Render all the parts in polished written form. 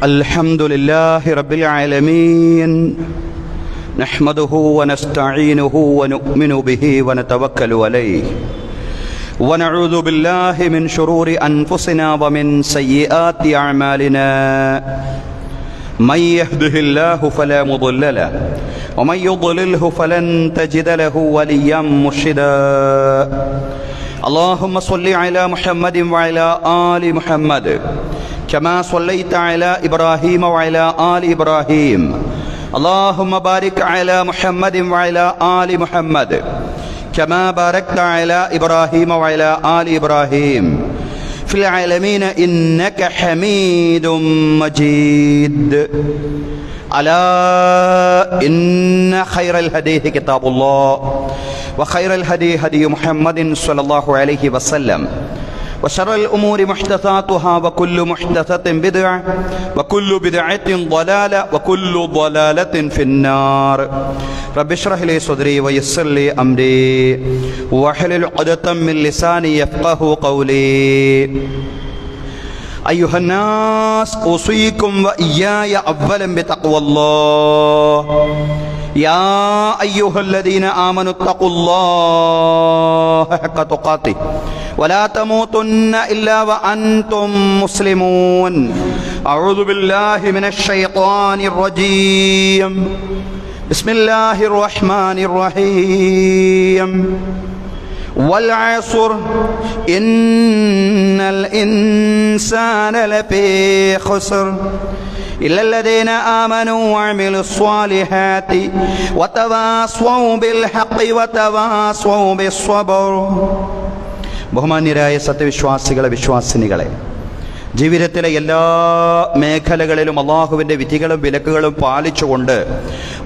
الحمد لله رب العالمين نحمده ونستعينه ونؤمن به ونتوكل عليه ونعوذ بالله من شرور أنفسنا ومن سيئات أعمالنا من يهده الله فلا مضل له ومن يضلله فلن تجد له وليا مرشدا اللهم صل على محمد وعلى آل محمد كما صليت على إبراهيم وعلى آل إبراهيم اللهم بارك على محمد وعلى آل محمد كما باركت على إبراهيم وعلى آل إبراهيم في العالمين إنك حميد مجيد ألا إن خير الحديث كتاب الله وخير الهدي هدي محمد صلى الله عليه وسلم وشر الأمور محدثاتها وكل محدثة بدعة وكل بدعة ضلالة وكل ضلالة في النار رب اشرح لي صدري ويسر لي أمري واحلل عقدة من لساني يفقه قولي أيها الناس أوصيكم وإياي أولا بتقوى الله يا أيها الذين آمنوا اتقوا الله حق تقاته ولا تموتن إلا وأنتم مسلمون أعوذ بالله من الشيطان الرجيم بسم الله الرحمن الرحيم والعصر إن الإنسان لفي خسر إلا الذين آمنوا وعملوا الصالحات وتواصوا بالحق وتواصوا بالصبر ബഹുമാന്യരായ സത്യവിശ്വാസികളെ വിശ്വാസിനികളെ, ജീവിതത്തിലെ എല്ലാ മേഖലകളിലും അള്ളാഹുവിൻ്റെ വിധികളും വിലക്കുകളും പാലിച്ചുകൊണ്ട്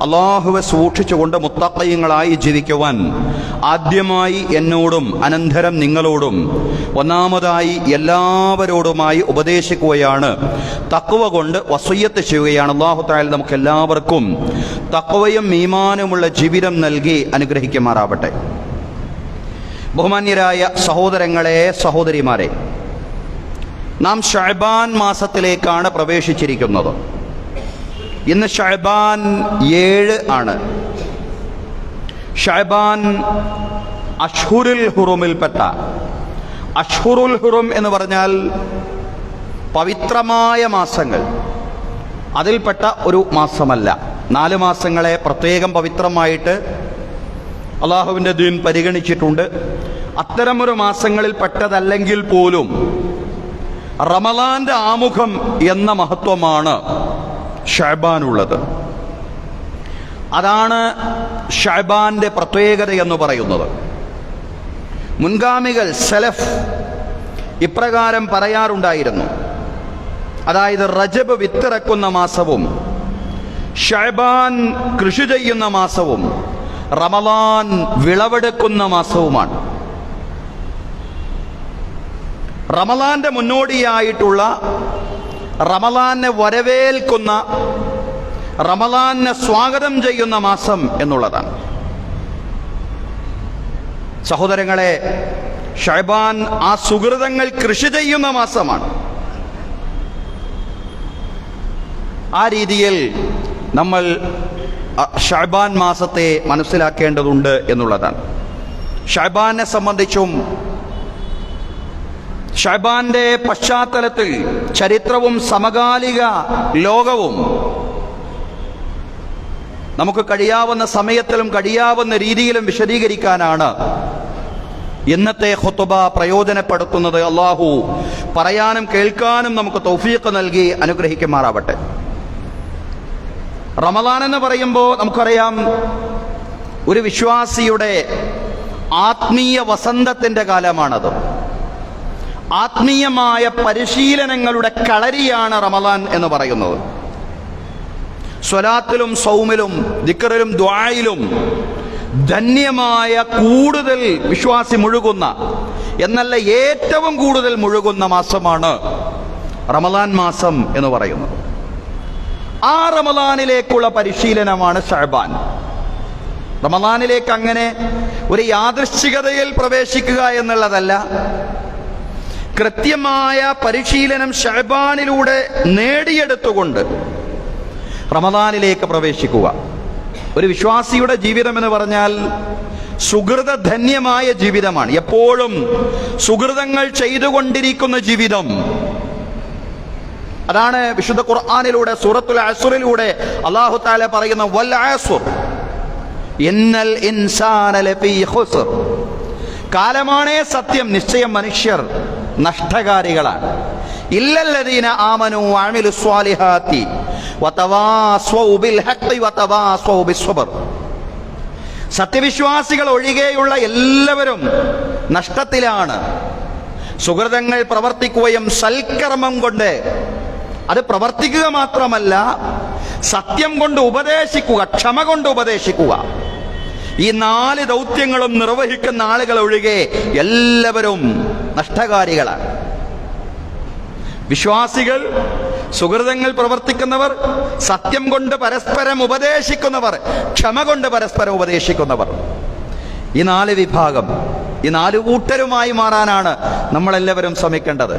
അള്ളാഹുവെ സൂക്ഷിച്ചുകൊണ്ട് മുത്തഖീങ്ങളായി ജീവിക്കുവാൻ ആദ്യമായി എന്നോടും അനന്തരം നിങ്ങളോടും ഒന്നാമതായി എല്ലാവരോടുമായി ഉപദേശിക്കുകയാണ്, തഖ്വ കൊണ്ട് വസിയ്യത്ത് ചെയ്യുകയാണ്. അല്ലാഹു തആല നമുക്ക് എല്ലാവർക്കും തഖ്വയും ഈമാനുമുള്ള ജീവിതം നൽകി അനുഗ്രഹിക്കുമാറാവട്ടെ. ബഹുമാന്യരായ സഹോദരങ്ങളെ, സഹോദരിമാരെ, നാം ശഅബാൻ മാസത്തിലേക്കാണ് പ്രവേശിച്ചിരിക്കുന്നത്. ഇന്ന് ശഅബാൻ 7 ആണ്. ശഅബാൻ അഷ്ഹുറുൽ ഹുറുമിൽപ്പെട്ട, അഷ്ഹുറുൽ ഹുറും എന്ന് പറഞ്ഞാൽ പവിത്രമായ മാസങ്ങൾ, അതിൽപ്പെട്ട ഒരു മാസമല്ല. 4 മാസങ്ങളെ പ്രത്യേകം പവിത്രമായിട്ട് അള്ളാഹുവിൻ്റെ ദീൻ പരിഗണിച്ചിട്ടുണ്ട്. അത്തരമൊരു മാസങ്ങളിൽ പെട്ടതല്ലെങ്കിൽ പോലും റമളാന്റെ ആമുഖം എന്ന മഹത്വമാണ് ശഅബാനുള്ളത്. അതാണ് ശഅബാന്റെ പ്രത്യേകത എന്ന് പറയുന്നത്. മുൻഗാമികൾ സലഫ് ഇപ്രകാരം പറയാറുണ്ടായിരുന്നു, അതായത് റജബ് വിത്തിറക്കുന്ന മാസവും ശഅബാൻ കൃഷി ചെയ്യുന്ന മാസവും റമളാൻ വിളവെടുക്കുന്ന മാസവുമാണ്. റമളാന്റെ മുന്നോടിയായിട്ടുള്ള, റമളാനെ വരവേൽക്കുന്ന, റമളാനെ സ്വാഗതം ചെയ്യുന്ന മാസം എന്നുള്ളതാണ്. സഹോദരങ്ങളെ, ശഅബാൻ ആ സുഹൃതങ്ങൾ കൃഷി ചെയ്യുന്ന മാസമാണ്. ആ രീതിയിൽ നമ്മൾ ശഅബാൻ മാസത്തെ മനസ്സിലാക്കേണ്ടതുണ്ട് എന്നുള്ളതാണ്. ശഅബാനെ സംബന്ധിച്ചും ശഅബാന്റെ പശ്ചാത്തലത്തിൽ ചരിത്രവും സമകാലിക ലോകവും നമുക്ക് കഴിയാവുന്ന സമയത്തിലും കഴിയാവുന്ന രീതിയിലും വിശദീകരിക്കാനാണ് ഇന്നത്തെ ഖുതുബ പ്രയോജനപ്പെടുത്തുന്നത്. അല്ലാഹു പറയാനും കേൾക്കാനും നമുക്ക് തൗഫീഖ് നൽകി അനുഗ്രഹിക്കുമാറാവട്ടെ. റമളാൻ എന്ന് പറയുമ്പോൾ നമുക്കറിയാം, ഒരു വിശ്വാസിയുടെ ആത്മീയ വസന്തത്തിന്റെ കാലമാണത്. ആത്മീയമായ പരിശീലനങ്ങളുടെ കളരിയാണ് റമളാൻ എന്ന് പറയുന്നത്. സ്വലാത്തിലും സൗമിലും ദിക്റിലും ദുആയിലും ധന്യമായ കൂടുതൽ വിശ്വാസി മുഴുകുന്ന, എന്നല്ല ഏറ്റവും കൂടുതൽ മുഴുകുന്ന മാസമാണ് റമളാൻ മാസം എന്ന് പറയുന്നത്. ആ റമളാനിലേക്കുള്ള പരിശീലനമാണ് ശഅബാൻ. റമളാനിലേക്ക് അങ്ങനെ ഒരു യാദൃശ്ചികതയിൽ പ്രവേശിക്കുക എന്നുള്ളതല്ല, കൃത്യമായ പരിശീലനം ശഅബാനിലൂടെ നേടിയെടുത്തുകൊണ്ട് റമദാനിലേക്ക് പ്രവേശിക്കുക. ഒരു വിശ്വാസിയുടെ ജീവിതം എന്ന് പറഞ്ഞാൽ സുഹൃതധന്യമായ ജീവിതമാണ്. എപ്പോഴും സുഹൃതങ്ങൾ ചെയ്തുകൊണ്ടിരിക്കുന്ന ജീവിതം. അതാണ് വിശുദ്ധ ഖുർആനിലൂടെ സൂറത്തുൽ അസ്റിലൂടെ അല്ലാഹു തആല പറയുന്ന വൽ അസ്ർ ഇന്നൽ ഇൻസാന ലഫീ ഖുസ്ർ. കാലമാണേ സത്യം, നിശ്ചയം മനുഷ്യർ നഷ്ടകാരികളാണ്. ഇല്ലല്ലദീന ആമനു വഅമിലുസ് സ്വാലിഹാത്തി വതവാസ്വൗ ബിൽ ഹഖ് വതവാസ്വൗ ബിസ്സബ്ർ. സത്യവിശ്വാസികൾ ഒഴികെയുള്ള എല്ലാവരും നഷ്ടത്തിലാണ്. സുഹൃതങ്ങൾ പ്രവർത്തിക്കുകയും സൽക്കർമ്മം കൊണ്ട് അത് പ്രവർത്തിക്കുക മാത്രമല്ല, സത്യം കൊണ്ട് ഉപദേശിക്കുക, ക്ഷമ കൊണ്ട് ഉപദേശിക്കുക, ഈ 4 ദൗത്യങ്ങളും നിർവഹിക്കുന്ന ആളുകൾ ഒഴികെ എല്ലാവരും നഷ്ടകാരികളാണ്. വിശ്വാസികൾ, സുഹൃതങ്ങൾ പ്രവർത്തിക്കുന്നവർ, സത്യം കൊണ്ട് പരസ്പരം ഉപദേശിക്കുന്നവർ, ക്ഷമ കൊണ്ട് പരസ്പരം ഉപദേശിക്കുന്നവർ, ഈ 4 വിഭാഗം, ഈ 4 കൂട്ടരുമായി മാറാനാണ് നമ്മളെല്ലാവരും ശ്രമിക്കേണ്ടത്.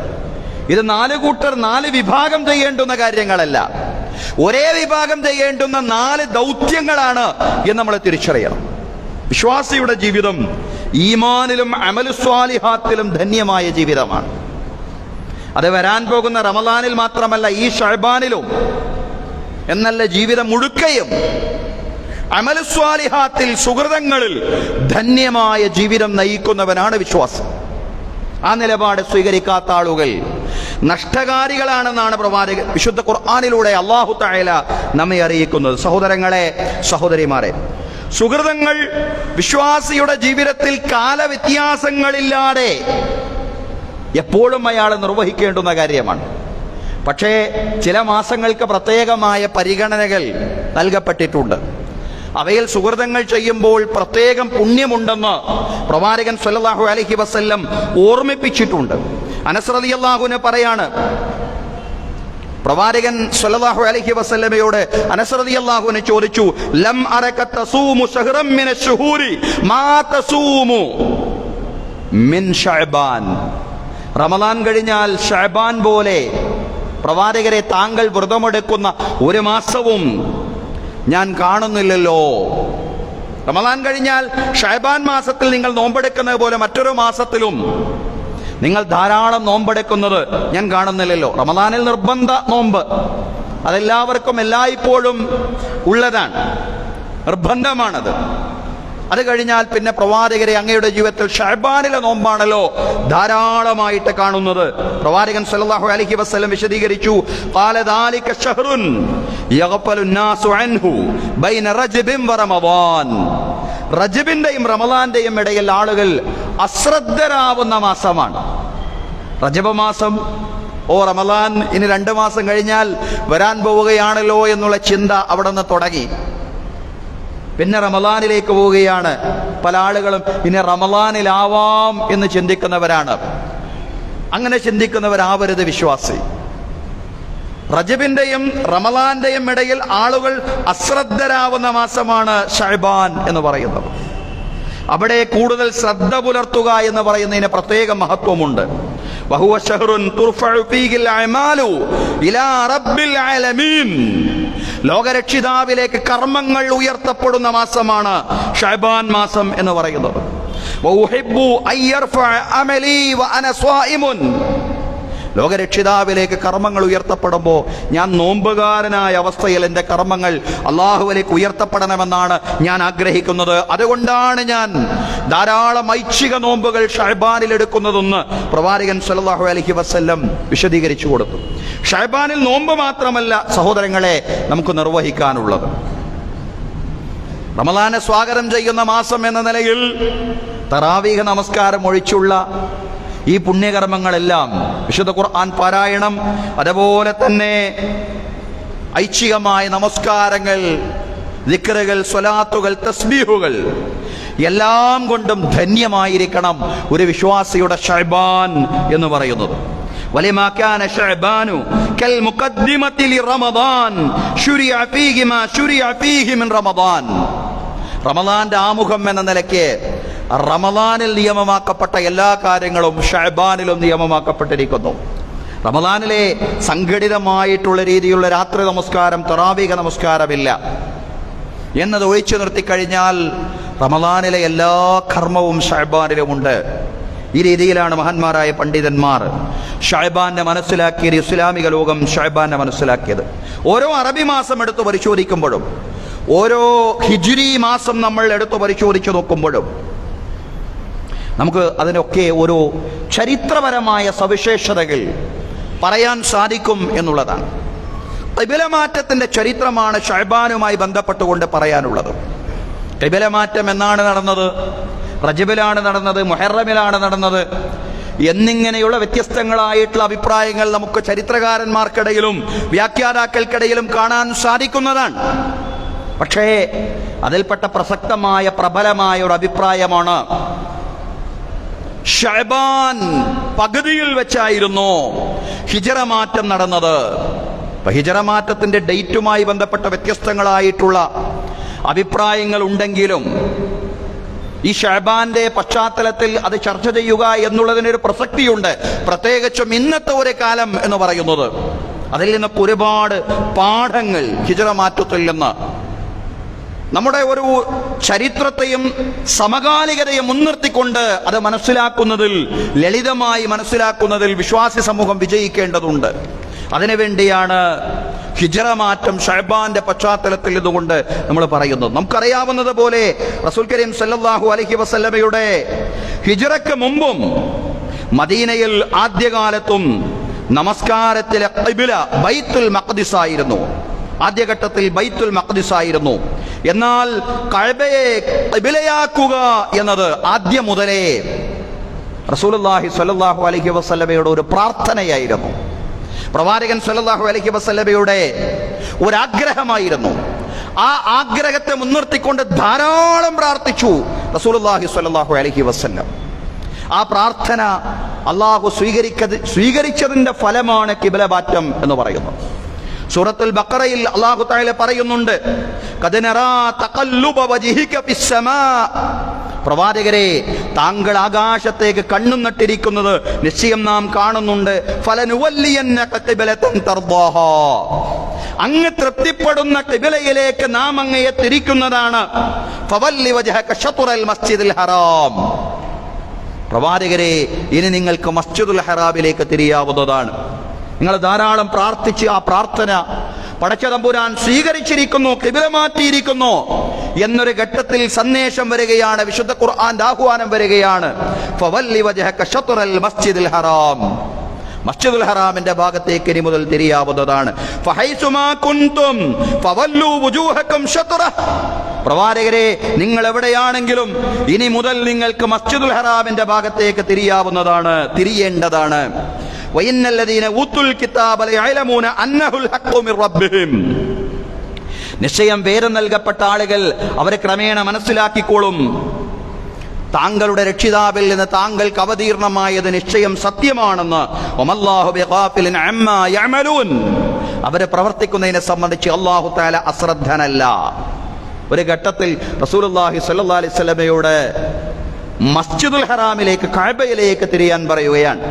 ഇത് 4 കൂട്ടർ 4 വിഭാഗം ചെയ്യേണ്ടുന്ന കാര്യങ്ങളല്ല, ഒരേ വിഭാഗം ചെയ്യേണ്ടുന്ന 4 ദൗത്യങ്ങളാണ് എന്ന് നമ്മൾ തിരിച്ചറിയണം. വിശ്വാസിയുടെ ജീവിതം ഈമാനിലും അമലുസ്വാലിഹാത്തിലും ധന്യമായ ജീവിതമാണ്. അത് വരാൻ പോകുന്ന റമദാനിൽ മാത്രമല്ല, ഈ ശഅബാനിലും എന്നല്ല, ജീവിതം മുഴുക്കയും അമലുസ്വാലിഹാത്തിൽ, സുഹൃതങ്ങളിൽ ധന്യമായ ജീവിതം നയിക്കുന്നവനാണ് വിശ്വാസം. ആ നിലപാട് സ്വീകരിക്കാത്ത ആളുകൾ നഷ്ടകാരികളാണെന്നാണ് പ്രവാചകൻ വിശുദ്ധ ഖുർആനിലൂടെ അല്ലാഹു തആല നമ്മെ അറിയിക്കുന്നത്. സഹോദരങ്ങളെ, സഹോദരിമാരെ, സുഹൃതങ്ങൾ വിശ്വാസിയുടെ ജീവിതത്തിൽ കാലവ്യത്യാസങ്ങളില്ലാതെ എപ്പോഴും അയാൾ നിർവഹിക്കേണ്ടുന്ന കാര്യമാണ്. പക്ഷേ ചില മാസങ്ങൾക്ക് പ്രത്യേകമായ പരിഗണനകൾ നൽകപ്പെട്ടിട്ടുണ്ട്. അവയിൽ സുഹൃതങ്ങൾ ചെയ്യുമ്പോൾ പ്രത്യേകം പുണ്യമുണ്ടെന്ന് പ്രവാചകൻ സ്വല്ലല്ലാഹു അലൈഹി വസല്ലം ഓർമ്മിപ്പിച്ചിട്ടുണ്ട്. അനസ് റളിയല്ലാഹു അൻഹു പറയാണ്, പ്രവാചകൻ സ്വല്ലല്ലാഹു അലൈഹി വസല്ലമയോട് അനസ് റളിയല്ലാഹു അൻഹു ചോദിച്ചു, ലം അറക തസൂമു ശഹ്റൻ മിനശ് ശുഹൂരി മാ തസൂമു മിൻ ശഅബാൻ. റമദാൻ കഴിഞ്ഞാൽ ശഅബാൻ പോലെ പ്രവാചകരെ താങ്കൾ വ്രതമെടുക്കുന്ന ഒരു മാസവും ഞാൻ കാണുന്നില്ലല്ലോ. റമദാൻ കഴിഞ്ഞാൽ ശഅബാൻ മാസത്തിൽ നിങ്ങൾ നോമ്പെടുക്കുന്നത് പോലെ മറ്റൊരു മാസത്തിലും നിങ്ങൾ ധാരാളം നോമ്പെടുക്കുന്നത് ഞാൻ കാണുന്നില്ലല്ലോ. റമദാനിൽ നിർബന്ധ നോമ്പ്, അതെല്ലാവർക്കും എല്ലായ്പ്പോഴും ഉള്ളതാണ്, നിർബന്ധമാണത്. അത് കഴിഞ്ഞാൽ പിന്നെ പ്രവാചകരെ അങ്ങയുടെ ജീവിതത്തിൽ ശഅബാനിലെ നോമ്പാണല്ലോ ധാരാളമായിട്ട് കാണുന്നത്. പ്രവാചകൻ സല്ലല്ലാഹു അലൈഹി വസല്ലം വിശദീകരിച്ചു, ഖാല ദാലിക ശഹ്റുൻ യഗ്ഫലു നാസു അൻഹു ബൈന റജബിൻ വ റമദാൻ. റജബിന്റെയും റമദാന്റെയും ഇടയിൽ ആളുകൾ അശ്രദ്ധരാവുന്ന മാസമാണ് റജബ് മാസം. ഓ, റമദാൻ ഇനി 2 മാസം കഴിഞ്ഞാൽ വരാൻ പോവുകയാണല്ലോ എന്നുള്ള ചിന്ത അവിടെ നിന്ന് തുടങ്ങി. പിന്നെ റമദാനിലേക്ക് പോവുകയാണ്. പല ആളുകളും ഇനി റമദാനിലാവാം എന്ന് ചിന്തിക്കുന്നവരാണ്. അങ്ങനെ ചിന്തിക്കുന്നവരാവരുത് വിശ്വാസി. റജബിന്റെയും റമദാന്റെയും ഇടയിൽ ആളുകൾ അശ്രദ്ധരാവുന്ന മാസമാണ് ശഅബാൻ എന്ന് പറയുന്നത്. അവിടെ കൂടുതൽ ശ്രദ്ധ പുലർത്തുക എന്ന് പറയുന്നതിന് പ്രത്യേക മഹത്വമുണ്ട്. വഹുവ ശഹ്റുൻ തുർഫഉ ഫീഹിൽ അഅമാലു ഇലാ റബ്ബിൽ ആലമീൻ. ലോകരക്ഷിതാവിലേക്ക് കർമ്മങ്ങൾ ഉയർത്തപ്പെടുന്ന മാസമാണ് ശഅബാൻ മാസം എന്ന് പറയുന്നത്. വഉഹിബ്ബു അയ്യർഫഅ അമലി വഅന സ്വായിമുൻ. ലോകരക്ഷിതാവിലേക്ക് കർമ്മങ്ങൾ ഉയർത്തപ്പെടുമ്പോൾ ഞാൻ നോമ്പുകാരനായ അവസ്ഥയിൽ എൻ്റെ കർമ്മങ്ങൾ അള്ളാഹുവിലേക്ക് ഉയർത്തപ്പെടണമെന്നാണ് ഞാൻ ആഗ്രഹിക്കുന്നത്. അതുകൊണ്ടാണ് ഞാൻ ധാരാളം ഐച്ഛിക നോമ്പുകൾ ശഅബാനിൽ എടുക്കുന്നതെന്ന് പ്രവാചകൻ സല്ലല്ലാഹു അലൈഹി വസല്ലം വിശദീകരിച്ചു കൊടുത്തു. ശഅബാനിൽ നോമ്പ് മാത്രമല്ല സഹോദരങ്ങളെ നമുക്ക് നിർവഹിക്കാനുള്ളത്. റമദാനെ സ്വാഗതം ചെയ്യുന്ന മാസം എന്ന നിലയിൽ തറാവീഹ് നമസ്കാരം ഒഴിച്ചുള്ള ഈ പുണ്യകർമ്മങ്ങളെല്ലാം, വിശുദ്ധ ഖുർആൻ പാരായണം, അതുപോലെ തന്നെ ഐച്ഛികമായ നമസ്കാരങ്ങൾ, ദിക്റുകൾ, സ്വലാത്തുകൾ, തസ്ബീഹുകൾ, എല്ലാം കൊണ്ടും ധന്യമായിരിക്കണം ഒരു വിശ്വാസിയുടെ ശഅബാൻ എന്ന് പറയുന്നത്. വലിമാ കാന ശഅബാനു കൽ മുഖദ്ദിമതി ലിറമദാൻ ശുരിഅ ഫീഹി മാ ശുരിഅ ഫീഹി മിൻ റമദാൻ. റമദാന്റെ ആമുഖം എന്ന നിലയ്ക്ക് റമദാനിൽ നിയമമാക്കപ്പെട്ട എല്ലാ കാര്യങ്ങളും ഷഅബാനിലും നിയമമാക്കപ്പെട്ടിരിക്കുന്നു. റമദാനിലെ സംഘടിതമായിട്ടുള്ള രീതിയിലുള്ള രാത്രി നമസ്കാരം, തറാവീഹ് നമസ്കാരമില്ല എന്നത് ഒഴിച്ചു നിർത്തിക്കഴിഞ്ഞാൽ റമദാനിലെ എല്ലാ കർമ്മവും ഷഅബാനിലുമുണ്ട്. ഈ രീതിയിലാണ് മഹാന്മാരായ പണ്ഡിതന്മാർ ഷഅബാനെ മനസ്സിലാക്കിയത്. ഇസ്ലാമിക ലോകം ഷഅബാനെ മനസ്സിലാക്കിയത്. ഓരോ അറബി മാസം എടുത്ത് പരിശോധിക്കുമ്പോഴും ഓരോ ഹിജ്രി മാസം നമ്മൾ എടുത്ത് പരിശോധിച്ചു നോക്കുമ്പോഴും നമുക്ക് അതിനൊക്കെ ഓരോ ചരിത്രപരമായ സവിശേഷതകൾ പറയാൻ സാധിക്കും എന്നുള്ളതാണ്. ഖിബലമാറ്റത്തിന്റെ ചരിത്രമാണ് ഷഅബാനുമായി ബന്ധപ്പെട്ടുകൊണ്ട് പറയാനുള്ളത്. ഖിബലമാറ്റം എന്നാണ് നടന്നത്? റജബിലാണ് നടന്നത്, മുഹറമിലാണ് നടന്നത് എന്നിങ്ങനെയുള്ള വ്യത്യസ്തങ്ങളായിട്ടുള്ള അഭിപ്രായങ്ങൾ നമുക്ക് ചരിത്രകാരന്മാർക്കിടയിലും വ്യാഖ്യാതാക്കൾക്കിടയിലും കാണാൻ സാധിക്കുന്നതാണ്. പക്ഷേ അതിൽപ്പെട്ട പ്രസക്തമായ പ്രബലമായ ഒരു അഭിപ്രായമാണ് ഷഅബാൻ പകുതിയിൽ വെച്ചായിരുന്നു ഹിജ്റ മാറ്റം നടന്നത്. ഹിജ്റ മാറ്റത്തിന്റെ ഡേറ്റുമായി ബന്ധപ്പെട്ട വ്യത്യസ്തങ്ങളായിട്ടുള്ള അഭിപ്രായങ്ങൾ ഉണ്ടെങ്കിലും ഈ ഷഅബാന്റെ പശ്ചാത്തലത്തിൽ അത് ചർച്ച ചെയ്യുക എന്നുള്ളതിനൊരു പ്രസക്തിയുണ്ട്. പ്രത്യേകിച്ചും ഇന്നത്തെ ഒരു കാലം എന്ന് പറയുന്നത്, അതിൽ നിന്നൊക്കെ ഒരുപാട് പാഠങ്ങൾ ഹിജ്റ മാറ്റത്തിൽ നിന്ന് നമ്മുടെ ഒരു ചരിത്രത്തെയും സമകാലികതയും മുൻനിർത്തിക്കൊണ്ട് അത് മനസ്സിലാക്കുന്നതിൽ, ലളിതമായി മനസ്സിലാക്കുന്നതിൽ വിശ്വാസി സമൂഹം വിജയിക്കേണ്ടതുണ്ട്. അതിനുവേണ്ടിയാണ് ഹിജ്റ മാറ്റം ഷഅബാന്റെ പശ്ചാത്തലത്തിൽ ഇതുകൊണ്ട് നമ്മൾ പറയുന്നത്. നമുക്കറിയാവുന്നത് പോലെ റസൂൽ കരീം സല്ലല്ലാഹു അലൈഹി വസല്ലമയുടെ ഹിജ്റയ്ക്ക് മുമ്പും മദീനയിൽ ആദ്യകാലത്തും നമസ്കാരത്തിലെ ഖിബ്ല ബൈത്തുൽ മഖ്ദിസ് ആയിരുന്നു. ആദ്യഘട്ടത്തിൽ ബൈത്തുൽ മഖ്ദിസ് ആയിരുന്നു. എന്നാൽ കഅബയെ ഖിബ്ലയാക്കുക എന്നത് ആദ്യം മുതലേ റസൂലുള്ളാഹി സ്വല്ലല്ലാഹു അലൈഹി വസല്ലമയുടെ ഒരു പ്രാർത്ഥനയായിരുന്നു. പ്രവാചകൻ സ്വല്ലല്ലാഹു അലൈഹി വസല്ലമയുടെ ഒരാഗ്രഹമായിരുന്നു. ആ ആഗ്രഹത്തെ മുൻനിർത്തിക്കൊണ്ട് ധാരാളം പ്രാർത്ഥിച്ചു റസൂലുള്ളാഹി സ്വല്ലല്ലാഹു അലൈഹി വസല്ലം. ആ പ്രാർത്ഥന അല്ലാഹു സ്വീകരിച്ചതിന്റെ ഫലമാണ് ഖിബ്ല മാറ്റം എന്ന് പറയുന്നത്. സൂറത്തുൽ ബഖറയിൽ അല്ലാഹു തആല പറയുന്നുണ്ട്, ഖദ് നറാ തഖല്ലുബ വജ്ഹിക ഫിസ്സമാ, പ്രവാചകരെ താങ്കൾ ആകാശത്തേക്ക് കണ്ണും നട്ടിരിക്കുന്നത് നിശ്ചയം നാം കാണുന്നുണ്ട്. ഫലനുവല്ലിയന്നക ഖിബ്ലതൻ തർദാഹാ, അങ്ങ് തൃപ്തിപ്പെടുന്ന ഖിബ്ലയിലേക്ക് നാം അങ്ങയെ തിരിക്കുന്നതാണ്. ഫവല്ലി വജ്ഹക ശത്റൽ മസ്ജിദിൽ ഹറാം, പ്രവാചകരെ ഇനി നിങ്ങൾക്ക് മസ്ജിദുൽ ഹറാമിലേക്ക് തിരിയാവുന്നതാണ്. നിങ്ങൾ ധാരാളം പ്രാർത്ഥിച്ച് ആ പ്രാർത്ഥന പടച്ചതമ്പുരാൻ സ്വീകരിച്ചിരിക്കുന്നു, ഖിബ്ല മാറ്റിയിരിക്കുന്നു എന്നൊരു ഘട്ടത്തിൽ സന്ദേശം വരികയാണ്, വിശുദ്ധ ഖുർആന്റെ ആഹ്വാനം വരികയാണ്. ഫവല്ലി വജ്ഹക ശത്റൽ മസ്ജിദിൽ ഹറാം, മസ്ജിദുൽ ഹറാമിന്റെ ഭാഗത്തേക്ക് ഇനി മുതൽ തിരിയാവുന്നതാണ്. ഫഹൈസുമാ കുൻതും ഫവല്ലു വുജൂഹകും ശത്റഹ്, പ്രവാചകരെ നിങ്ങൾ എവിടെയാണെങ്കിലും ഇനി മുതൽ നിങ്ങൾക്ക് മസ്ജിദുൽ ഹറാമിന്റെ ഭാഗത്തേക്ക് തിരിയാവുന്നതാണ്, തിരിയേണ്ടതാണ്. വഇന്നല്ലദീന ഊത്തുൽ കിതാബ ലയഅലമൂന അന്നഹുൽ ഹഖ്ഖു മിർ റബ്ബിഹിം, നിശ്ചയം വേദം നൽകപ്പെട്ട ആളുകൾ അവരെ ക്രമേണ മനസ്സിലാക്കിക്കോളും, താങ്കളുടെ രക്ഷിതാവിൽ നിന്ന് താങ്കൾക്ക് അവതീർണമായത് നിശ്ചയം സത്യമാണെന്ന്. വമല്ലാഹു ബിഗാഫിലിൻ അമ്മാ യഅമലൂൻ, അവരെ പ്രവർത്തിക്കുന്നതിനെ സംബന്ധിച്ച് അല്ലാഹു തആല അശ്രദ്ധനല്ല. ഒരു ഘട്ടത്തിൽ റസൂലുള്ളാഹി സ്വല്ലല്ലാഹു അലൈഹി വസല്ലമയോട് മസ്ജിദുൽ ഹറാമിലേക്ക്, കഅബയിലേക്ക് തിരിയാൻ പറയുകയാണ്.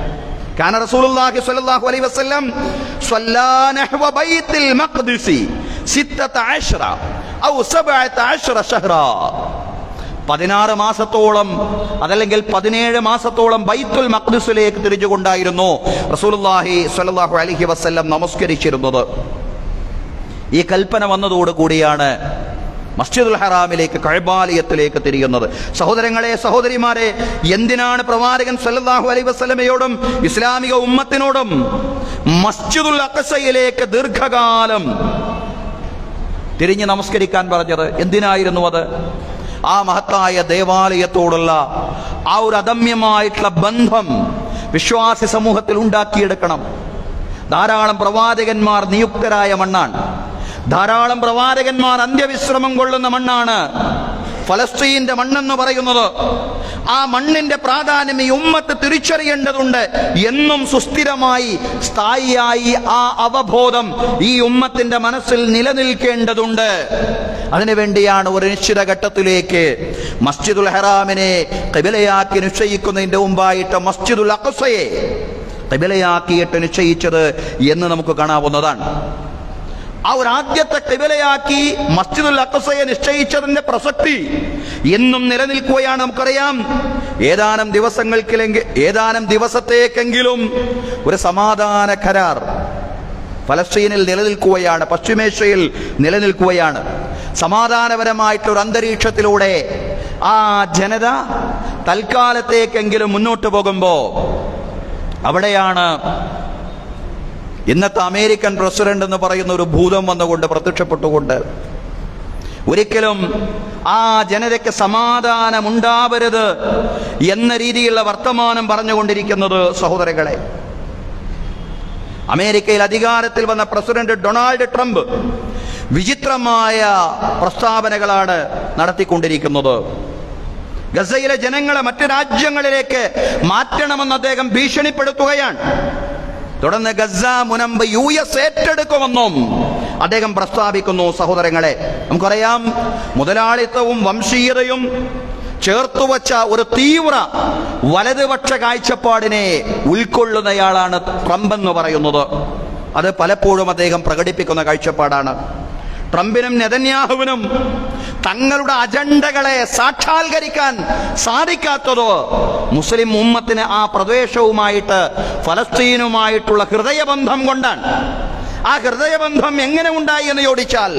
കാന റസൂലുള്ളാഹി സ്വല്ലല്ലാഹു അലൈഹി വസല്ലം സ്വല്ലാ നഹ്വ ബൈത്തുൽ മഖ്ദിസ് 16 ഔ 17 ശഹ്റാ, 16 മാസത്തോളം അതല്ലെങ്കിൽ 17 മാസത്തോളം ബൈത്തുൽ മഖ്ദിസിലേക്ക് തിരിഞ്ഞുകൊണ്ടായിരുന്നു റസൂലുള്ളാഹി സ്വല്ലല്ലാഹു അലൈഹി വസല്ലം നമസ്കരിച്ചിരുന്നത്. ഈ കൽപ്പന വന്നതോടുകൂടിയാണ് മസ്ജിദുൽ ഹറാമിലേക്ക്, കഅബാലയത്തിലേക്ക് തിരിയുന്നത്. സഹോദരങ്ങളെ, സഹോദരിമാരെ, എന്തിനാണ് പ്രവാചകൻ സല്ലല്ലാഹു അലൈഹി വസല്ലമയോടും ഇസ്ലാമിക ഉമ്മത്തിനോടും മസ്ജിദുൽ അഖ്സയിലേക്ക് ദീർഘകാലം തിരിഞ്ഞ് നമസ്കരിക്കാൻ പറഞ്ഞത്? എന്തിനായിരുന്നു അത്? ആ മഹത്തായ ദേവാലയത്തോടുള്ള ആ ഒരു അദമ്യമായിട്ടുള്ള ബന്ധം വിശ്വാസി സമൂഹത്തിൽ ഉണ്ടാക്കിയെടുക്കണം. ധാരാളം പ്രവാചകന്മാർ നിയുക്തരായ മണ്ണാണ്, ധാരാളം പ്രവാചകന്മാർ അന്ത്യവിശ്രമം കൊള്ളുന്ന മണ്ണാണ് ഫലസ്തീന്റെ മണ്ണെന്ന് പറയുന്നത്. ആ മണ്ണിന്റെ പ്രാധാന്യം ഈ ഉമ്മത്ത് തിരിച്ചറിയേണ്ടതുണ്ട്. എന്നും സുസ്ഥിരമായി സ്ഥായിയായി ആ അവബോധം ഈ ഉമ്മത്തിന്റെ മനസ്സിൽ നിലനിൽക്കേണ്ടതുണ്ട്. അതിനുവേണ്ടിയാണ് ഒരു നിശ്ചിത ഘട്ടത്തിലേക്ക് മസ്ജിദുൽ ഹറാമിനെ ഖിബലയാക്കി നിശ്ചയിക്കുന്നതിന്റെ മുമ്പായിട്ട് മസ്ജിദുൽ അഖ്സയെ ഖിബലയാക്കിയിട്ട് നിശ്ചയിച്ചത് എന്ന് നമുക്ക് കാണാവുന്നതാണ്. ആ ഒരു ആദ്യത്തെ ഖിബലയാക്കി മസ്ജിദുൽ അഖ്സയെ നിശ്ചയിച്ചതിന്റെ പ്രസക്തി എന്നും നിലനിൽക്കുകയാണ്. നമുക്കറിയാം, ഏതാനും ദിവസത്തേക്കെങ്കിലും ഒരു സമാധാന കരാർ ഫലസ്തീനിൽ നിലനിൽക്കുകയാണ്, പശ്ചിമേഷ്യയിൽ നിലനിൽക്കുകയാണ്. സമാധാനപരമായിട്ടൊരു അന്തരീക്ഷത്തിലൂടെ ആ ജനത തൽക്കാലത്തേക്കെങ്കിലും മുന്നോട്ട് പോകുമ്പോൾ അവിടെയാണ് ഇന്നത്തെ അമേരിക്കൻ പ്രസിഡന്റ് എന്ന് പറയുന്ന ഒരു ഭൂതം വന്നുകൊണ്ട് പ്രത്യക്ഷപ്പെട്ടുകൊണ്ട് ഒരിക്കലും ആ ജനതയ്ക്ക് സമാധാനമുണ്ടാവരുത് എന്ന രീതിയിലുള്ള വർത്തമാനം പറഞ്ഞുകൊണ്ടിരിക്കുന്നത്. സഹോദരങ്ങളെ, അമേരിക്കയിൽ അധികാരത്തിൽ വന്ന പ്രസിഡന്റ് ഡൊണാൾഡ് ട്രംപ് വിചിത്രമായ പ്രസ്താവനകളാണ് നടത്തിക്കൊണ്ടിരിക്കുന്നത്. ഗസയിലെ ജനങ്ങളെ മറ്റ് രാജ്യങ്ങളിലേക്ക് മാറ്റണമെന്ന് അദ്ദേഹം ഭീഷണിപ്പെടുത്തുകയാണ്. തുടർന്ന് ഗസ മുനമ്പ് US ഏറ്റെടുക്കുമെന്നും അദ്ദേഹം പ്രസ്താവിക്കുന്നു. സഹോദരങ്ങളെ, നമുക്കറിയാം, മുതലാളിത്തവും വംശീയതയും ചേർത്തുവച്ച ഒരു തീവ്ര വലതുപക്ഷ കാഴ്ചപ്പാടിനെ ഉൾക്കൊള്ളുന്നയാളാണ് ട്രംപ് എന്ന് പറയുന്നത്. അത് പലപ്പോഴും അദ്ദേഹം പ്രകടിപ്പിക്കുന്ന കാഴ്ചപ്പാടാണ്. ട്രംപിനും നെതന്യാഹുവിനും തങ്ങളുടെ അജണ്ടകളെ സാക്ഷാത്കരിക്കാൻ സാധിക്കാത്തതോ മുസ്ലിം ഉമ്മത്തിന് ആ പ്രദേശവുമായിട്ട് ഫലസ്തീനുമായിട്ടുള്ള ഹൃദയബന്ധം കൊണ്ടാണ്. ആ ഹൃദയബന്ധം എങ്ങനെ ഉണ്ടായി എന്ന് ചോദിച്ചാൽ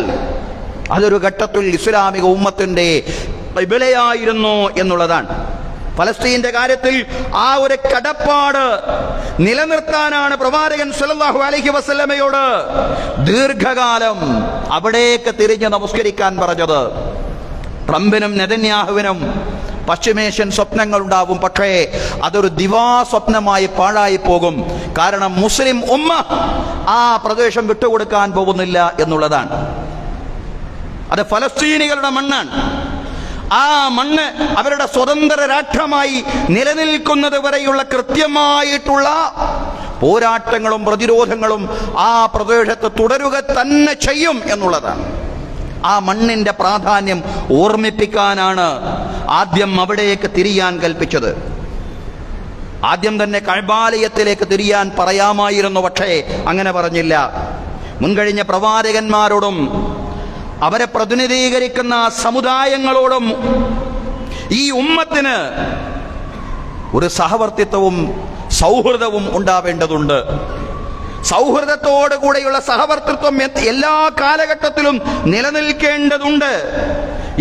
അതൊരു ഘട്ടത്തിൽ ഇസ്ലാമിക ഉമ്മത്തിന്റെ ഖിബലയായിരുന്നു എന്നുള്ളതാണ്. ഫലസ്തീന്റെ കാര്യത്തിൽ ആ ഒരു കടപ്പാട് നിലനിർത്താനാണ് പ്രവാചകൻ സല്ലല്ലാഹു അലൈഹി വസല്ലമയോട് ദീർഘകാലം അവിടേക്ക് തിരിഞ്ഞ് നമസ്കരിക്കാൻ പറഞ്ഞത്. ട്രംപിനും നെതന്യാഹുവിനും പശ്ചിമേഷ്യൻ സ്വപ്നങ്ങൾ ഉണ്ടാവും, പക്ഷേ അതൊരു ദിവാസ്വപ്നമായി പാഴായി പോകും. കാരണം മുസ്ലിം ഉമ്മ ആ പ്രദേശം വിട്ടുകൊടുക്കാൻ പോകുന്നില്ല എന്നുള്ളതാണ്. അത് ഫലസ്തീനികളുടെ മണ്ണാണ്. ആ മണ്ണ് അവരുടെ സ്വതന്ത്ര രാഷ്ട്രമായി നിലനിൽക്കുന്നത് വരെയുള്ള കൃത്യമായിട്ടുള്ള പോരാട്ടങ്ങളും പ്രതിരോധങ്ങളും ആ പ്രദേശത്ത് തുടരുക തന്നെ ചെയ്യും എന്നുള്ളതാണ്. ആ മണ്ണിന്റെ പ്രാധാന്യം ഓർമ്മിപ്പിക്കാനാണ് ആദ്യം അവിടേക്ക് തിരിയാൻ കൽപ്പിച്ചത്. ആദ്യം തന്നെ കഅബാലയത്തിലേക്ക് തിരിയാൻ പറയാമായിരുന്നു, പക്ഷേ അങ്ങനെ പറഞ്ഞില്ല. മുൻകഴിഞ്ഞ പ്രവാചകന്മാരോടും അവരെ പ്രതിനിധീകരിക്കുന്ന സമുദായങ്ങളോടും ഈ ഉമ്മത്തിന് ഒരു സഹവർത്തിത്വവും സൗഹൃദവും ഉണ്ടാവേണ്ടതുണ്ട്. സൗഹൃദത്തോടു കൂടെയുള്ള സഹവർത്തിത്വം എല്ലാ കാലഘട്ടത്തിലും നിലനിൽക്കേണ്ടതുണ്ട്.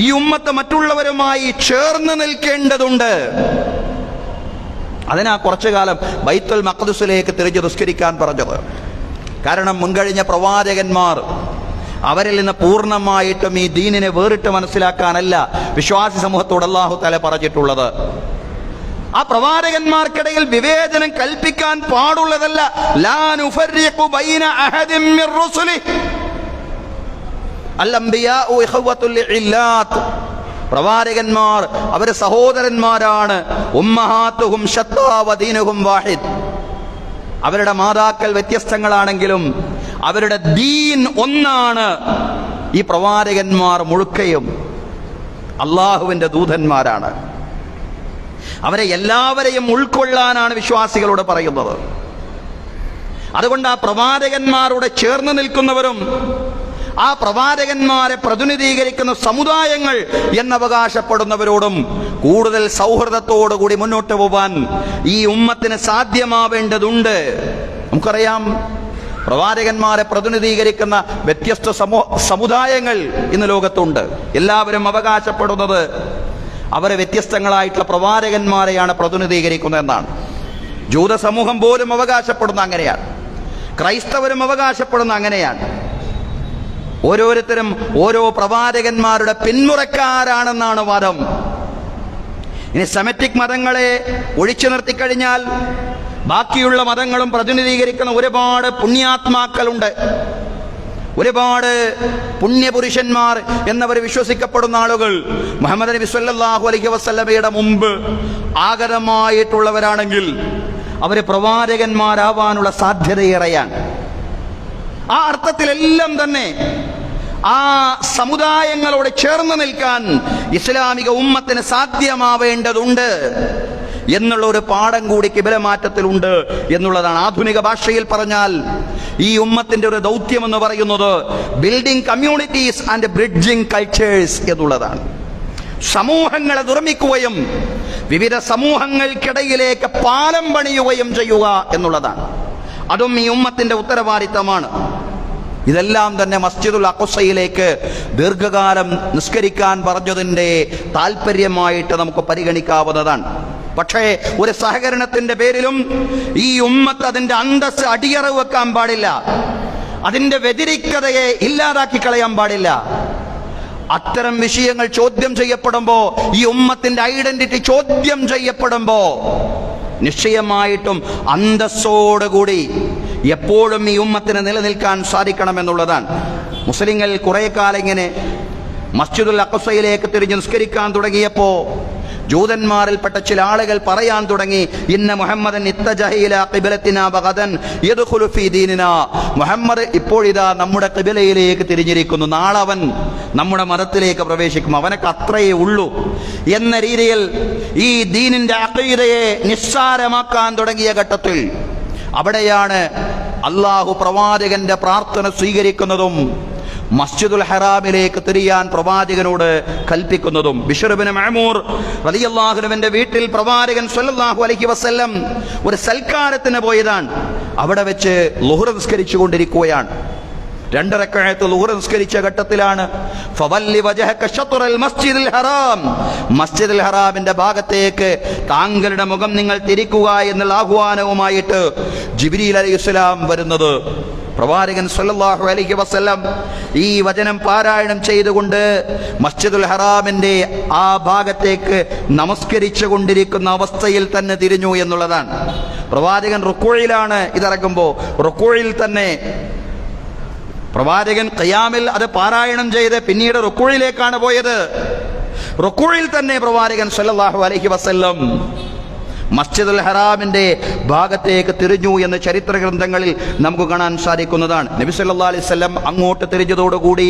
ഈ ഉമ്മത്ത് മറ്റുള്ളവരുമായി ചേർന്ന് നിൽക്കേണ്ടതുണ്ട്. അതിനാ കുറച്ചു കാലം ബൈത്തുൽ മഖ്ദിസിലേക്ക് തിരിഞ്ഞ് നിസ്കരിക്കാൻ പറഞ്ഞത്. കാരണം മുൻകഴിഞ്ഞ പ്രവാചകന്മാർ അവരിൽ നിന്ന് പൂർണ്ണമായിട്ടും ഈ ദീനിനെ വേറിട്ട് മനസ്സിലാക്കാനല്ല വിശ്വാസി സമൂഹത്തോട് അല്ലാഹു തആല പറഞ്ഞിട്ടുള്ളത്. ആ പ്രവാചകന്മാർക്കിടയിൽ വിവേചനം കൽപ്പിക്കാൻ പാടുള്ളതല്ല. ലാ നുഫർരിഖു ബൈന അഹദിൻ മിർ റുസുലിഹി അൽ അംബിയാഉ ഇഖ്വത്തുൽ ഇല്ലാത്ത്. പ്രവാചകന്മാർ അവരെ സഹോദരന്മാരാണ്. ഉമ്മഹാത്തുഹും ശത്താ വദീനുഹും വാഹിദ്. അവരുടെ മാതാക്കൾ വ്യത്യസ്തങ്ങളാണെങ്കിലും അവരുടെ ദീൻ ഒന്നാണ്. ഈ പ്രവാചകന്മാർ മുഴുക്കയും അള്ളാഹുവിന്റെ ദൂതന്മാരാണ്. അവരെ എല്ലാവരെയും ഉൾക്കൊള്ളാനാണ് വിശ്വാസികളോട് പറയുന്നത്. അതുകൊണ്ട് ആ പ്രവാചകന്മാരോട് ചേർന്ന് നിൽക്കുന്നവരും ആ പ്രവാചകന്മാരെ പ്രതിനിധീകരിക്കുന്ന സമുദായങ്ങൾ എന്നവകാശപ്പെടുന്നവരോടും കൂടുതൽ സൗഹൃദത്തോടുകൂടി മുന്നോട്ട് പോവാൻ ഈ ഉമ്മത്തിന് സാധ്യമാവേണ്ടതുണ്ട്. നമുക്കറിയാം, പ്രവാചകന്മാരെ പ്രതിനിധീകരിക്കുന്ന വ്യത്യസ്ത സമുദായങ്ങൾ ഇന്ന് ലോകത്തുണ്ട്. എല്ലാവരും അവകാശപ്പെടുന്നത് അവരെ വ്യത്യസ്തങ്ങളായിട്ടുള്ള പ്രവാചകന്മാരെയാണ് പ്രതിനിധീകരിക്കുന്നതെന്നാണ്. ജൂത സമൂഹം പോലും അവകാശപ്പെടുന്ന അങ്ങനെയാണ്. ക്രൈസ്തവരും അവകാശപ്പെടുന്ന അങ്ങനെയാണ്. ഓരോരുത്തരും ഓരോ പ്രവാചകന്മാരുടെ പിന്മുറക്കാരാണെന്നാണ് വാദം. ഇനി സെമറ്റിക് മതങ്ങളെ ഒഴിച്ചു നിർത്തിക്കഴിഞ്ഞാൽ ബാക്കിയുള്ള മതങ്ങളും പ്രതിനിധീകരിക്കുന്ന ഒരുപാട് പുണ്യാത്മാക്കളുണ്ട്. ഒരുപാട് പുണ്യപുരുഷന്മാർ എന്നവർ വിശ്വസിക്കപ്പെടുന്ന ആളുകൾ മുഹമ്മദ് നബി സല്ലല്ലാഹു അലൈഹി വസല്ലമയുടെ മുമ്പ് ആഗതമായിട്ടുള്ളവരാണെങ്കിൽ അവർ പ്രവാചകന്മാരാവാനുള്ള സാധ്യതയേറെയാണ്. ആ അർത്ഥത്തിലെല്ലാം തന്നെ ആ സമുദായങ്ങളോട് ചേർന്ന് നിൽക്കാൻ ഇസ്ലാമിക ഉമ്മത്തിന് സാധ്യമാവേണ്ടതുണ്ട് എന്നുള്ള ഒരു പാഠം കൂടി ഖിബലമാറ്റത്തിലുണ്ട് എന്നുള്ളതാണ്. ആധുനിക ഭാഷയിൽ പറഞ്ഞാൽ ഈ ഉമ്മത്തിന്റെ ഒരു ദൗത്യം എന്ന് പറയുന്നത് building communities and bridging cultures എന്നുള്ളതാണ്. സമൂഹങ്ങളെ നിർമ്മിക്കുകയും വിവിധ സമൂഹങ്ങൾക്കിടയിലേക്ക് പാലം പണിയുകയും ചെയ്യുക എന്നുള്ളതാണ്. അതും ഈ ഉമ്മത്തിന്റെ ഉത്തരവാദിത്തമാണ്. ഇതെല്ലാം തന്നെ മസ്ജിദുൽ അഖ്സയിലേക്ക് ദീർഘകാലം നിസ്കരിക്കാൻ പറഞ്ഞതിൻ്റെ താല്പര്യമായിട്ട് നമുക്ക് പരിഗണിക്കാവുന്നതാണ്. പക്ഷേ ഒരു സഹകരണത്തിന്റെ പേരിലും ഈ ഉമ്മത്ത് അതിന്റെ അന്തസ്സ് അടിയറവ് വെക്കാൻ പാടില്ല, അതിന്റെ വ്യതിരിക്തതയെ ഇല്ലാതാക്കി കളയാൻ പാടില്ല. അത്തരം വിഷയങ്ങൾ ചോദ്യം ചെയ്യപ്പെടുമ്പോ, ഈ ഉമ്മത്തിന്റെ ഐഡന്റിറ്റി ചോദ്യം ചെയ്യപ്പെടുമ്പോ നിശ്ചയമായിട്ടും അന്തസ്സോടുകൂടി എപ്പോഴും ഈ ഉമ്മത്തിന് നിലനിൽക്കാൻ സാധിക്കണമെന്നുള്ളതാണ്. മുസ്ലിങ്ങൾ കുറെ കാലം ഇങ്ങനെ മസ്ജിദുൽ അഖ്സയിലേക്ക് തിരിഞ്ഞ് നിസ്കരിക്കാൻ തുടങ്ങിയപ്പോ ജൂതന്മാരിൽപ്പെട്ട ചില ആളുകൾ പറയാൻ തുടങ്ങി, ഇന്ന മുഹമ്മദൻ ഇത്തജഹ ഖിബലത്തിനാ ബഗദൻ യദ്ഖുലു ഫീ ദീനിനാ. മുഹമ്മദ് ഇപ്പോഴിതാ നമ്മുടെ ഖിബലയിലേക്ക് തിരിഞ്ഞിരിക്കുന്നു, നാളെ അവൻ നമ്മുടെ മതത്തിലേക്ക് പ്രവേശിക്കും, അവനക്ക് അത്രയേ ഉള്ളൂ എന്ന രീതിയിൽ ഈ ദീനിന്റെ അഖീദയെ നിസ്സാരമാക്കാൻ തുടങ്ങിയ ഘട്ടത്തിൽ അവിടെയാണ് അല്ലാഹു പ്രവാചകന്റെ പ്രാർത്ഥന സ്വീകരിക്കുന്നതും മസ്ജിദുൽ ഹറാമിലേക്ക് തിരിയാൻ പ്രവാചകനോട് കൽപ്പിക്കുന്നതും. ബിശ്ർ ഇബ്നു മഅ്മൂർ റളിയല്ലാഹു അൻഹുവിന്റെ വീട്ടിൽ പ്രവാചകൻ സ്വല്ലല്ലാഹു അലൈഹി വസല്ലം ഒരു സൽക്കാരത്തിന് പോയതാണ്. അവിടെ വെച്ച് ളുഹ്ർ നിസ്കരിച്ചു കൊണ്ടിരിക്കുകയാണ്. 2 റക്അത്ത് ളുഹ്ർ നിസ്കരിച്ച ഘട്ടത്തിലാണ് ഫവല്ലി വജഹക ശത്റൽ മസ്ജിദുൽ ഹറാം, മസ്ജിദുൽ ഹറാമിന്റെ ഭാഗത്തേക്ക് താങ്കളുടെ മുഖം നിങ്ങൾ തിരിക്കുക എന്നുള്ള ആഹ്വാനവുമായിട്ട് ജിബ്രീൽ അലൈഹിസ്സലാം വരുന്നത്. പ്രവാചകൻ സല്ലല്ലാഹു അലൈഹി വസല്ലം ഈ വചനം പാരായണം ചെയ്തുകൊണ്ട് മസ്ജിദുൽ ഹറാമിന്റെ ആ ഭാഗത്തേക്ക് നമസ്കരിച്ചു കൊണ്ടിരിക്കുന്ന അവസ്ഥയിൽ തന്നെ തിരിഞ്ഞു എന്നുള്ളതാണ്. പ്രവാചകൻ റുക്കൂഇലാണ് ഇതിറങ്ങുമ്പോൾ, റുക്കൂഇൽ തന്നെ പ്രവാചകൻ ഖിയാമിൽ അത് പാരായണം ചെയ്ത് പിന്നീട് റുക്കൂഇലേക്കാണ് പോയത്. റുക്കൂഇൽ തന്നെ പ്രവാചകൻ സല്ലല്ലാഹു അലൈഹി വസല്ലം മസ്ജിദുൽ ഹറാമിന്റെ ഭാഗത്തേക്ക് തിരിഞ്ഞു എന്ന് ചരിത്ര ഗ്രന്ഥങ്ങളിൽ നമുക്ക് കാണാൻ സാധിക്കുന്നതാണ്. നബി സല്ലല്ലാഹു അലൈഹി വസല്ലം അങ്ങോട്ട് തിരിഞ്ഞതോടുകൂടി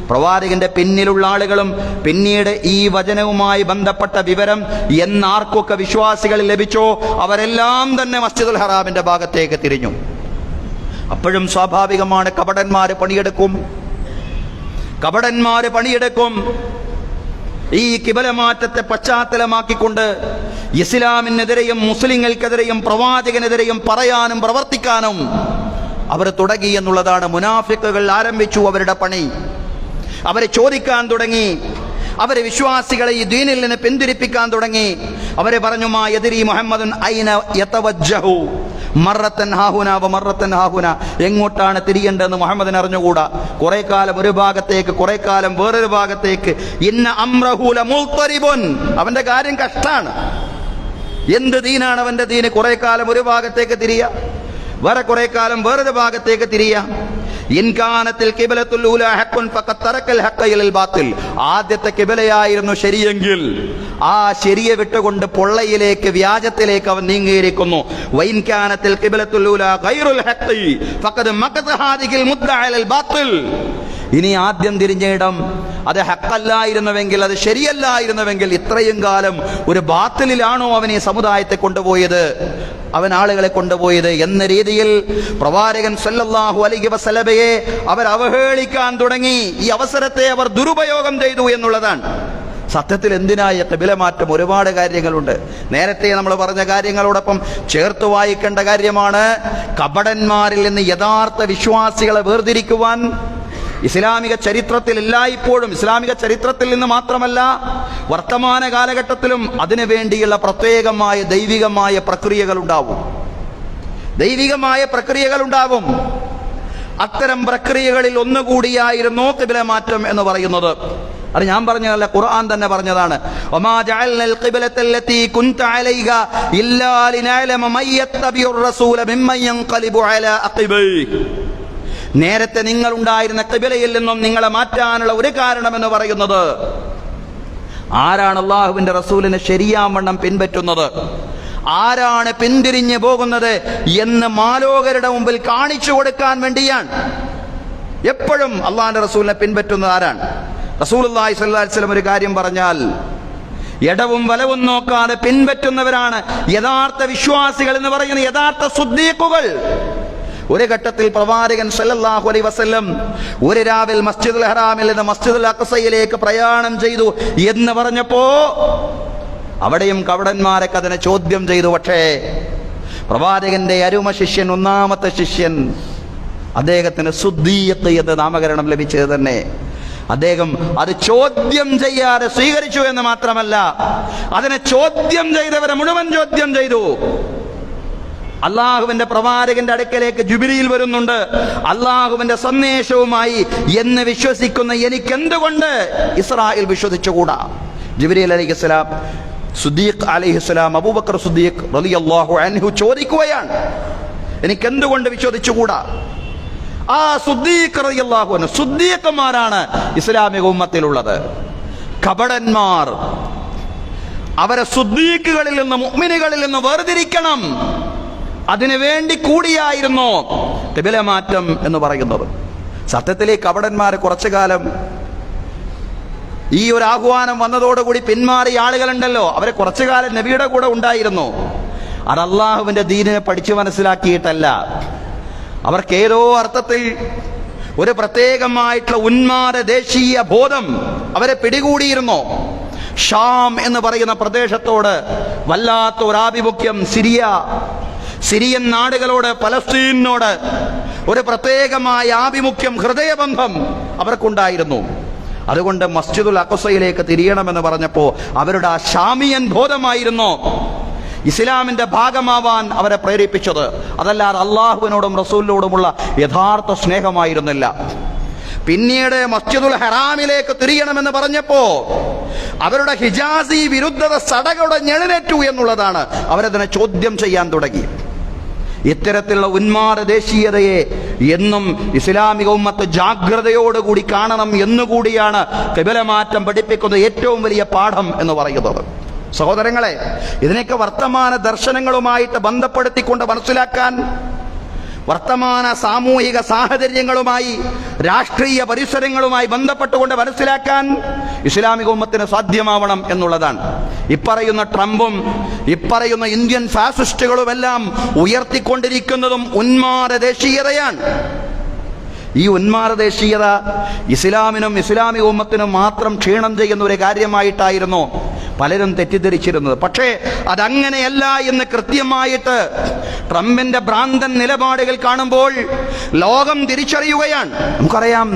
പ്രവാചകന്റെ പിന്നിലുള്ള ആളുകളും പിന്നീട് ഈ വചനവുമായി ബന്ധപ്പെട്ട വിവരം എന്നാർക്കൊക്കെ വിശ്വാസികൾ ലഭിച്ചോ അവരെല്ലാം തന്നെ മസ്ജിദുൽ ഹറാമിന്റെ ഭാഗത്തേക്ക് തിരിഞ്ഞു. അപ്പോഴും സ്വാഭാവികമാണ്, കപടന്മാര് പണിയെടുക്കും. ഈ കിബലമാറ്റത്തെ പശ്ചാത്തലമാക്കിക്കൊണ്ട് ഇസ്ലാമിനെതിരെയും മുസ്ലിങ്ങൾക്കെതിരെയും പ്രവാചകനെതിരെയും പറയാനും പ്രവർത്തിക്കാനും അവർ തുടങ്ങി എന്നുള്ളതാണ്. മുനാഫിക്കുകൾ ആരംഭിച്ചു അവരുടെ പണി. അവരെ ചോദിക്കാൻ തുടങ്ങി, അവരെ വിശ്വാസികളെ ഈ ദീനിൽ നിന്ന് പിന്തിരിപ്പിക്കാൻ തുടങ്ങി. അവരെ പറഞ്ഞു, മാ യദ്രി മുഹമ്മദുൻ ഐന യതവജ്ജഹു മറത്തൻ ഹാഹുന വ മറത്തൻ ഹാഹുന, എങ്ങോട്ടാണ് തിരിയേണ്ടതെന്ന് മുഹമ്മദിന് അറിഞ്ഞുകൂടാ. കുറെ കാലം ഒരു ഭാഗത്തേക്ക്, കുറെ കാലം വേറൊരു ഭാഗത്തേക്ക്. ഇന്ന അംറഹു ലമുൽതരിബുൻ, അവന്റെ കാര്യം കഷ്ടാണ്. എന്ത് ദീനാണ് അവന്റെ ദീന്? കുറെ കാലം ഒരു ഭാഗത്തേക്ക് തിരിയ, വേറെ കുറെ കാലം വേറൊരു ഭാഗത്തേക്ക് തിരിയ. ഇൻകാനത്തിൽ ഖിബലത്തുൽ ഊലാ ഹഖ്ഖുൻ ഫഖദ് തറക്കൽ ഹഖ്ഖ ഇലൽ ബാത്തിൽ, ആദ്യത്തെ ഖിബലയായിരുന്നു ശരിയെങ്കിൽ ആ ശരിയെ വിട്ടുകൊണ്ട് പൊള്ളയിലേക്ക്, വ്യാജത്തിലേക്ക് അവൻ നീങ്ങിയിരിക്കുന്നു. വൈൻകാനത്തിൽ ഖിബലത്തുൽ ഊലാ ഗൈറുൽ ഹഖ്ഖി ഫഖദ് മഖദ ഹാദിഹിൽ മുദ്ദഅ ഇലൽ ബാത്തിൽ, ഇനി ആദ്യം തിരിഞ്ഞ ഇടം അത് ഹഖല്ലായിരുന്നുവെങ്കിൽ, അത് ശരിയല്ലായിരുന്നുവെങ്കിൽ ഇത്രയും കാലം ഒരു ബാത്തിലാണോ അവൻ ഈ സമുദായത്തെ കൊണ്ടുപോയത്, അവൻ ആളുകളെ കൊണ്ടുപോയത് എന്ന രീതിയിൽ പ്രവാചകൻ സല്ലല്ലാഹു അലൈഹി വസല്ലമയെ അവർ അവഹേളിക്കാൻ തുടങ്ങി. ഈ അവസരത്തെ അവർ ദുരുപയോഗം ചെയ്തു എന്നുള്ളതാണ്. സത്യത്തിൽ എന്തിനായ ഖിബലമാറ്റം? ഒരുപാട് കാര്യങ്ങളുണ്ട്. നേരത്തെ നമ്മൾ പറഞ്ഞ കാര്യങ്ങളോടൊപ്പം ചേർത്ത് വായിക്കേണ്ട കാര്യമാണ്. കപടന്മാരിൽ നിന്ന് യഥാർത്ഥ വിശ്വാസികളെ വേർതിരിക്കുവാൻ ഇസ്ലാമിക ചരിത്രത്തിൽ എല്ലായ്പ്പോഴും, ഇസ്ലാമിക ചരിത്രത്തിൽ നിന്ന് മാത്രമല്ല വർത്തമാന കാലഘട്ടത്തിലും അതിനു വേണ്ടിയുള്ള പ്രത്യേകമായ ദൈവികമായ പ്രക്രിയകൾ ഉണ്ടാവും. അത്തരം പ്രക്രിയകളിൽ ഒന്നുകൂടിയായിരുന്നു ഖിബലമാറ്റം എന്ന് പറയുന്നത്. അത് ഞാൻ പറഞ്ഞതല്ല, ഖുർആൻ തന്നെ പറഞ്ഞതാണ്. വമാ ജഅൽനൽ ഖിബലത്തല്ലതി കുൻത അലൈഹ ഇല്ലാ ലിനഅലമ മൻ യത്തബിഉർ റസൂല മിമ്മൻ യൻഖലിബു അലാ അഖിബൈഹി. നേരത്തെ നിങ്ങൾ ഉണ്ടായിരുന്ന ഖിബലയിൽ നിന്നും നിങ്ങളെ മാറ്റാനുള്ള ഒരു കാരണമെന്ന് പറയുന്നത്, ആരാണ് അള്ളാഹുവിന്റെ റസൂലിനെ ശരിയാവണ്ണം പിൻപറ്റുന്നത്, ആരാണ് പിന്തിരിഞ്ഞു പോകുന്നത് എന്ന് മാലോകരുടെ മുമ്പിൽ കാണിച്ചു കൊടുക്കാൻ വേണ്ടിയാണ്. എപ്പോഴും അള്ളാഹുവിന്റെ റസൂലിനെ പിൻപറ്റുന്നത് ആരാണ്? റസൂലുള്ളാഹി സ്വല്ലല്ലാഹു അലൈഹി വസല്ലം ഒരു കാര്യം പറഞ്ഞാൽ ഇടവും വലവും നോക്കാതെ പിൻപറ്റുന്നവരാണ് യഥാർത്ഥ വിശ്വാസികൾ എന്ന് പറയുന്ന യഥാർത്ഥ സുദ്ദീഖുകൾ. ഒരു ഘട്ടത്തിൽ പ്രവാചകൻ സല്ലല്ലാഹു അലൈഹി വസല്ലം ഒരു രാവിൽ മസ്ജിദുൽ ഹറാമിൽ നിന്ന് മസ്ജിദുൽ അഖ്സയിലേക്ക് പ്രയാണം ചെയ്തു എന്ന് പറഞ്ഞപ്പോ അവിടെയും കവടന്മാരൊക്കെ അതിനെ ചോദ്യം ചെയ്തു. പക്ഷേ പ്രവാചകന്റെ അരുമ ശിഷ്യൻ, ഒന്നാമത്തെ ശിഷ്യൻ, അദ്ദേഹത്തിന് സുദ്ദീഖ് എന്ന് നാമകരണം ലഭിച്ചത് തന്നെ അദ്ദേഹം അത് ചോദ്യം ചെയ്യാതെ സ്വീകരിച്ചു എന്ന് മാത്രമല്ല, അതിനെ ചോദ്യം ചെയ്തവരെ മുഴുവൻ ചോദ്യം ചെയ്തു. അള്ളാഹുവിന്റെ പ്രവാചകന്റെ അടുക്കലേക്ക് ജിബ്രീൽ വരുന്നുണ്ട് അള്ളാഹുവിന്റെ സന്ദേശവുമായി എന്ന് വിശ്വസിക്കുന്ന എനിക്കെന്തുകൊണ്ട് ഇസ്രായേൽ വിശ്വസിച്ചുകൂടാ? ജിബ്രീൽ അലൈഹിസ്സലാം സുദ്ദീഖ് അലൈഹിസ്സലാം അബൂബക്കർ സുദ്ദീഖ് റളിയല്ലാഹു അൻഹു ചോദിക്കുകയാണ്, എനിക്കെന്തുകൊണ്ട് വിശ്വസിച്ചുകൂടാ? ആ സുദ്ദീഖ് റളിയല്ലാഹു അൻഹു, സുദ്ദീഖന്മാരാണ് ഇസ്ലാമിക ഉമ്മത്തിലുള്ളത്. കപടന്മാർ അവരെ സുദ്ദീഖുകളിൽ നിന്ന്, മുഅ്മിനുകളിൽ നിന്ന് വേർതിരിക്കണം. അതിനു വേണ്ടി കൂടിയായിരുന്നു ഖിബല മാറ്റം എന്ന് പറയുന്നത്. സത്യത്തിൽ ഈ കപടന്മാർ കുറച്ചു കാലം ഈ ഒരു ആഹ്വാനം വന്നതോടുകൂടി പിന്മാറിയ ആളുകളുണ്ടല്ലോ, അവരെ കുറച്ചു കാലം നബിയുടെ കൂടെ ഉണ്ടായിരുന്നു. അത് അള്ളാഹുവിന്റെ ദീനിനെ പഠിച്ചു മനസ്സിലാക്കിയിട്ടല്ല. അവർക്ക് ഏതോ അർത്ഥത്തിൽ ഒരു പ്രത്യേകമായിട്ടുള്ള ഉന്മാദ ദേശീയ ബോധം അവരെ പിടികൂടിയിരുന്നു. ഷാം എന്ന് പറയുന്ന പ്രദേശത്തോട് വല്ലാത്ത ഒരാഭിമുഖ്യം, സിറിയൻ നാടുകളോട്, പലസ്തീനോട് ഒരു പ്രത്യേകമായ ആഭിമുഖ്യം, ഹൃദയബന്ധം അവർക്കുണ്ടായിരുന്നു. അതുകൊണ്ട് മസ്ജിദുൽ അഖ്സയിലേക്ക് തിരിയണമെന്ന് പറഞ്ഞപ്പോൾ അവരുടെ ആ ഷാമിയൻ ബോധമായിരുന്നു ഇസ്ലാമിന്റെ ഭാഗമാവാൻ അവരെ പ്രേരിപ്പിച്ചത്. അതല്ലാതെ അള്ളാഹുവിനോടും റസൂലിനോടുമുള്ള യഥാർത്ഥ സ്നേഹമായിരുന്നില്ല. പിന്നീട് മസ്ജിദുൽ ഹറാമിലേക്ക് തിരിയണമെന്ന് പറഞ്ഞപ്പോ അവരുടെ ഹിജാസി വിരുദ്ധത സടകളുടെ ഞെളിനേറ്റു എന്നുള്ളതാണ്. അവരതിനെ ചോദ്യം ചെയ്യാൻ തുടങ്ങി. ഇത്തരത്തിലുള്ള ഉന്മാദ ദേശീയതയെ എന്നും ഇസ്ലാമിക ഉമ്മത്ത് ജാഗ്രതയോടുകൂടി കാണണം എന്നുകൂടിയാണ് ഖിബല മാറ്റം പഠിപ്പിക്കുന്ന ഏറ്റവും വലിയ പാഠം എന്ന് പറയുന്നത്. സഹോദരങ്ങളെ, ഇതിനൊക്കെ വർത്തമാന ദർശനങ്ങളുമായിട്ട് ബന്ധപ്പെടുത്തിക്കൊണ്ട് മനസ്സിലാക്കാൻ, വർത്തമാന സാമൂഹിക സാഹചര്യങ്ങളുമായി, രാഷ്ട്രീയ പരിസരങ്ങളുമായി ബന്ധപ്പെട്ടുകൊണ്ട് മനസ്സിലാക്കാൻ ഇസ്ലാമിക ഉമ്മത്തിന് സാധ്യമാവണം എന്നുള്ളതാണ്. ഇപ്പറയുന്ന ട്രംപും ഇപ്പറയുന്ന ഇന്ത്യൻ ഫാസിസ്റ്റുകളുമെല്ലാം ഉയർത്തിക്കൊണ്ടിരിക്കുന്നതും ഉന്മാദ ദേശീയതയാണ്. ഈ ഉന്മാദ ദേശീയത ഇസ്ലാമിനും ഇസ്ലാമിക ഉമ്മത്തിനും മാത്രം ക്ഷീണം ചെയ്യുന്ന ഒരു കാര്യമായിട്ടായിരുന്നു പലരും തെറ്റിദ്ധരിച്ചിരുന്നത്. പക്ഷേ അതങ്ങനെയല്ല എന്ന് കൃത്യമായിട്ട് ട്രംപിന്റെ ഭ്രാന്തൻ നിലപാടുകൾ കാണുമ്പോൾ ലോകം തിരിച്ചറിയുകയാണ്. നമുക്കറിയാം,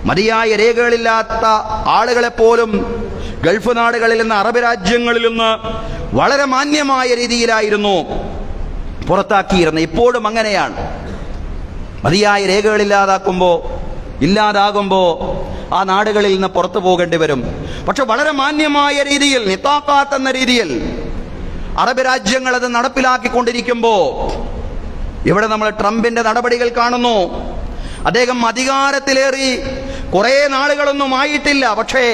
മതിയായ രേഖകളില്ലാത്ത ആളുകളെപ്പോലും ഗൾഫ് നാടുകളിൽ നിന്ന്, അറബ് രാജ്യങ്ങളിൽ നിന്ന് വളരെ മാന്യമായ രീതിയിലായിരുന്നു പുറത്താക്കിയിരുന്നത്. ഇപ്പോഴും അങ്ങനെയാണ്. മതിയായ ഇല്ലാതാകുമ്പോൾ ആ നാടുകളിൽ നിന്ന് പുറത്തു പോകേണ്ടി വരും. പക്ഷെ വളരെ മാന്യമായ രീതിയിൽ, നിതാഖാത്ത് എന്ന രീതിയിൽ അറബ് രാജ്യങ്ങൾ അത് നടപ്പിലാക്കിക്കൊണ്ടിരിക്കുമ്പോൾ ഇവിടെ നമ്മൾ ട്രംപിന്റെ നടപടികൾ കാണുന്നു. അദ്ദേഹം അധികാരത്തിലേറി കുറെ നാളുകളൊന്നും ആയിട്ടില്ല. പക്ഷേ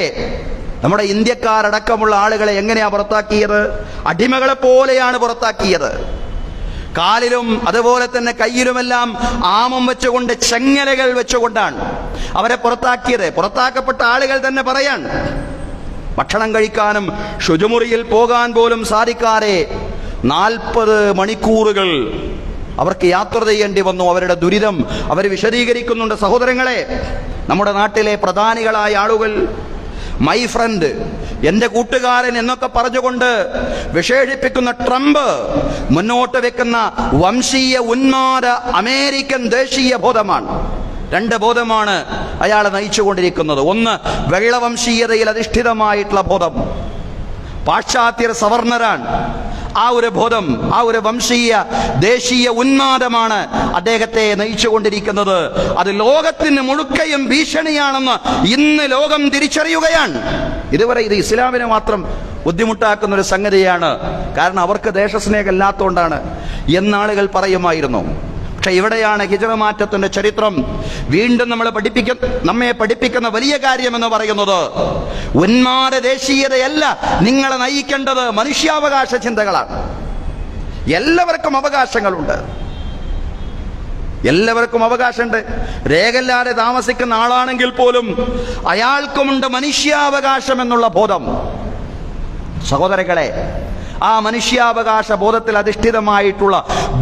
നമ്മുടെ ഇന്ത്യക്കാരടക്കമുള്ള ആളുകളെ എങ്ങനെയാ പുറത്താക്കിയത്? അടിമകളെ പോലെയാണ് പുറത്താക്കിയത്. കാലിലും അതുപോലെ തന്നെ കയ്യിലുമെല്ലാം ആമം വെച്ചുകൊണ്ട്, ചെങ്ങലകൾ വെച്ചുകൊണ്ടാണ് അവരെ പുറത്താക്കിയത്. പുറത്താക്കപ്പെട്ട ആളുകൾ തന്നെ പറയാൻ, ഭക്ഷണം കഴിക്കാനും ശുചിമുറിയിൽ പോകാൻ പോലും സാധിക്കാതെ 40 മണിക്കൂറുകൾ അവർക്ക് യാത്ര ചെയ്യേണ്ടി വന്നു. അവരുടെ ദുരിതം അവർ വിശദീകരിക്കുന്നുണ്ട്. സഹോദരങ്ങളെ, നമ്മുടെ നാട്ടിലെ പ്രധാനികളായ ആളുകൾ മൈ ഫ്രണ്ട്, എന്റെ കൂട്ടുകാരൻ എന്നൊക്കെ പറഞ്ഞുകൊണ്ട് വിശേഷിപ്പിക്കുന്ന ട്രംപ് മുന്നോട്ട് വെക്കുന്ന വംശീയ ഉന്മാദ അമേരിക്കൻ ദേശീയ ബോധമാണ്. 2 ബോധമാണ് അയാളെ നയിച്ചുകൊണ്ടിരിക്കുന്നത്. ഒന്ന്, വെള്ളവംശീയതയിൽ അധിഷ്ഠിതമായിട്ടുള്ള ബോധം. പാശ്ചാത്യർ സവർണരാണ്. ആ ഒരു ബോധം, ആ ഒരു വംശീയ ദേശീയ ഉന്മാദമാണ് അദ്ദേഹത്തെ നയിച്ചുകൊണ്ടിരിക്കുന്നത്. അത് ലോകത്തിന് മുഴുക്കയും ഭീഷണിയാണെന്ന് ഇന്ന് ലോകം തിരിച്ചറിയുകയാണ്. ഇതുവരെ ഇത് ഇസ്ലാമിനെ മാത്രം ബുദ്ധിമുട്ടാക്കുന്ന ഒരു സംഗതിയാണ്, കാരണം അവർക്ക് ദേശസ്നേഹം ഇല്ലാത്തതുകൊണ്ടാണ് എന്നാളുകൾ പറയുമായിരുന്നു. പക്ഷെ ഇവിടെയാണ് ഹിജ്റ മാറ്റത്തിന്റെ ചരിത്രം വീണ്ടും നമ്മെ പഠിപ്പിക്കുന്ന വലിയ കാര്യമെന്ന് പറയുന്നത്, ഉന്മാദ ദേശീയതയല്ല നിങ്ങളെ നയിക്കേണ്ടത്, മനുഷ്യാവകാശ ചിന്തകളാണ്. എല്ലാവർക്കും അവകാശങ്ങളുണ്ട്, എല്ലാവർക്കും അവകാശമുണ്ട്. രേഖയില്ലാതെ താമസിക്കുന്ന ആളാണെങ്കിൽ പോലും അയാൾക്കുമുണ്ട് മനുഷ്യാവകാശം എന്നുള്ള ബോധം. സഹോദരങ്ങളെ, ആ മനുഷ്യാവകാശ ബോധത്തിൽ അധിഷ്ഠിതമായിട്ടുള്ള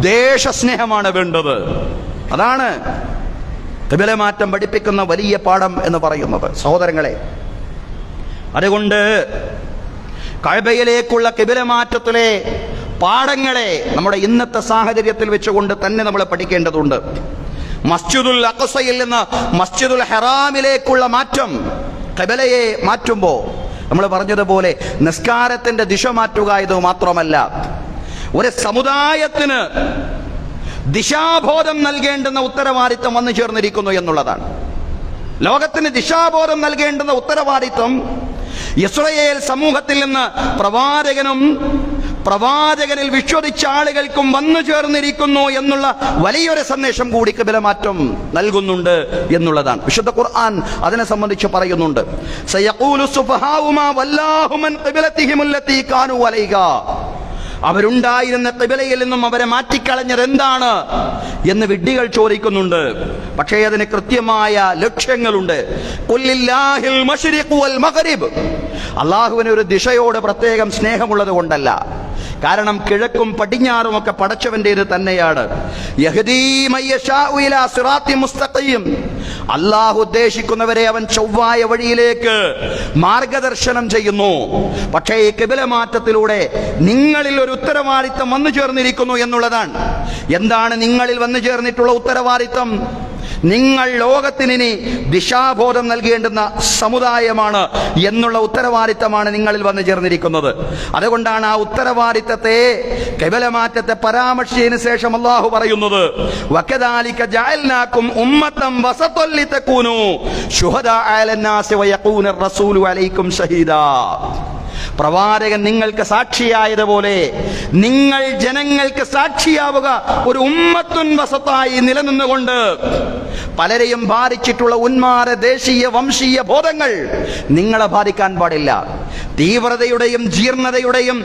ദേശസ്നേഹമാണ് വേണ്ടത്. അതാണ് ഖിബല മാറ്റം പഠിപ്പിക്കുന്ന വലിയ പാഠം എന്ന് പറയുന്നത്. സഹോദരങ്ങളെ, അതുകൊണ്ട് കഅബയിലേക്കുള്ള ഖിബല മാറ്റത്തിലെ പാഠങ്ങളെ നമ്മുടെ ഇന്നത്തെ സാഹചര്യത്തിൽ വെച്ചുകൊണ്ട് തന്നെ നമ്മൾ പഠിക്കേണ്ടതുണ്ട്. മസ്ജിദുൽ അഖ്സയിൽ നിന്ന് മസ്ജിദുൽ ഹറാമിലേക്കുള്ള മാറ്റം, ഖിബലയെ മാറ്റുമ്പോൾ നമ്മൾ പറഞ്ഞതുപോലെ നിസ്കാരത്തിന്റെ ദിശ മാറ്റുക ഇത് മാത്രമല്ല, ഒരു സമുദായത്തിന് ദിശാബോധം നൽകേണ്ടുന്ന ഉത്തരവാദിത്വം വന്നു ചേർന്നിരിക്കുന്നു എന്നുള്ളതാണ്. ലോകത്തിന് ദിശാബോധം നൽകേണ്ടുന്ന ഉത്തരവാദിത്വം ഇസ്രായേൽ സമൂഹത്തിൽ നിന്ന് പ്രവാചകനിൽ വിശ്വസിച്ച ആളുകൾക്കും വന്നു ചേർന്നിരിക്കുന്നു എന്നുള്ള വലിയൊരു സന്ദേശം കൂടി ഖിബല മാറ്റം നൽകുന്നുണ്ട് എന്നുള്ളതാണ്. വിശുദ്ധ ഖുർആൻ അതിനെ സംബന്ധിച്ച് പറയുന്നുണ്ട്, സയഖൂലു സുഫഹാഉ മാ വല്ലാഹു മൻ ഖിബലതിഹിം അല്ലതി കാനൂ അലൈഹാ. അവരുണ്ടായിരുന്ന ഖിബലയിൽ നിന്നും അവരെ മാറ്റിക്കളഞ്ഞത് എന്താണ് എന്ന് വിഡ്ഢികൾ ചോദിക്കുന്നുണ്ട്. പക്ഷേ അതിന് കൃത്യമായ ലക്ഷ്യങ്ങളുണ്ട്. ഖുല്ലില്ലാഹിൽ മശ്രിഖു വൽ മഗ്രിബ്. അല്ലാഹുവിന് ഒരു ദിശയോട് പ്രത്യേകം സ്നേഹമുള്ളത് കൊണ്ടല്ല, കാരണം കിഴക്കും പടിഞ്ഞാറും ഒക്കെ പടച്ചവന്റേത് തന്നെയാണ്. യഹ്ദീ മയ്യശാഉ ഇലാ സിറാത്തിൻ മുസ്തഖീം. അല്ലാഹു ഉദ്ദേശിക്കുന്നവരെ അവൻ ചൊവ്വായ വഴിയിലേക്ക് മാർഗദർശനം ചെയ്യുന്നു. പക്ഷേ ഈ ഖിബല മാറ്റത്തിലൂടെ നിങ്ങളിൽ ഒരു ഉത്തരവാദിത്തം വന്നു ചേർന്നിരിക്കുന്നു എന്നുള്ളതാണ്. എന്താണ് നിങ്ങളിൽ വന്നു ചേർന്നിട്ടുള്ള ഉത്തരവാദിത്തം? നിങ്ങൾ ലോകത്തിനി ദിശാബോധം നൽകേണ്ടുന്ന സമുദായമാണ് എന്നുള്ള ഉത്തരവാദിത്തമാണ് നിങ്ങളിൽ വന്നു ചേർന്നിരിക്കുന്നത്. അതുകൊണ്ടാണ് ആ ഉത്തരവാദിത്തത്തെ, ഖിബല മാറ്റത്തെ പരാമർശിച്ചതിന് ശേഷം അല്ലാഹു പറയുന്നത്, വകദാലിക ജഅൽനാകും ഉമ്മത്തൻ വസതൻ ലിതകൂനു ശുഹദാ അലന്നാസി വയകൂന റസൂലു അലൈക്കും ഷഹീദാ. പ്രവാചകൻ നിങ്ങൾക്ക് സാക്ഷിയായതുപോലെ നിങ്ങൾ ജനങ്ങൾക്ക് സാക്ഷിയാവുക ഒരു ഉമ്മത്തുൻ വസത്തായി നിലനിന്നുകൊണ്ട് പലരെയും ബാധിച്ചിട്ടുള്ള ഉന്മാദ ദേശീയ വംശീയ ബോധങ്ങൾ നിങ്ങളെ ബാധിക്കാൻ പാടില്ല. തീവ്രതയുടെയും ജീർണതയുടെയും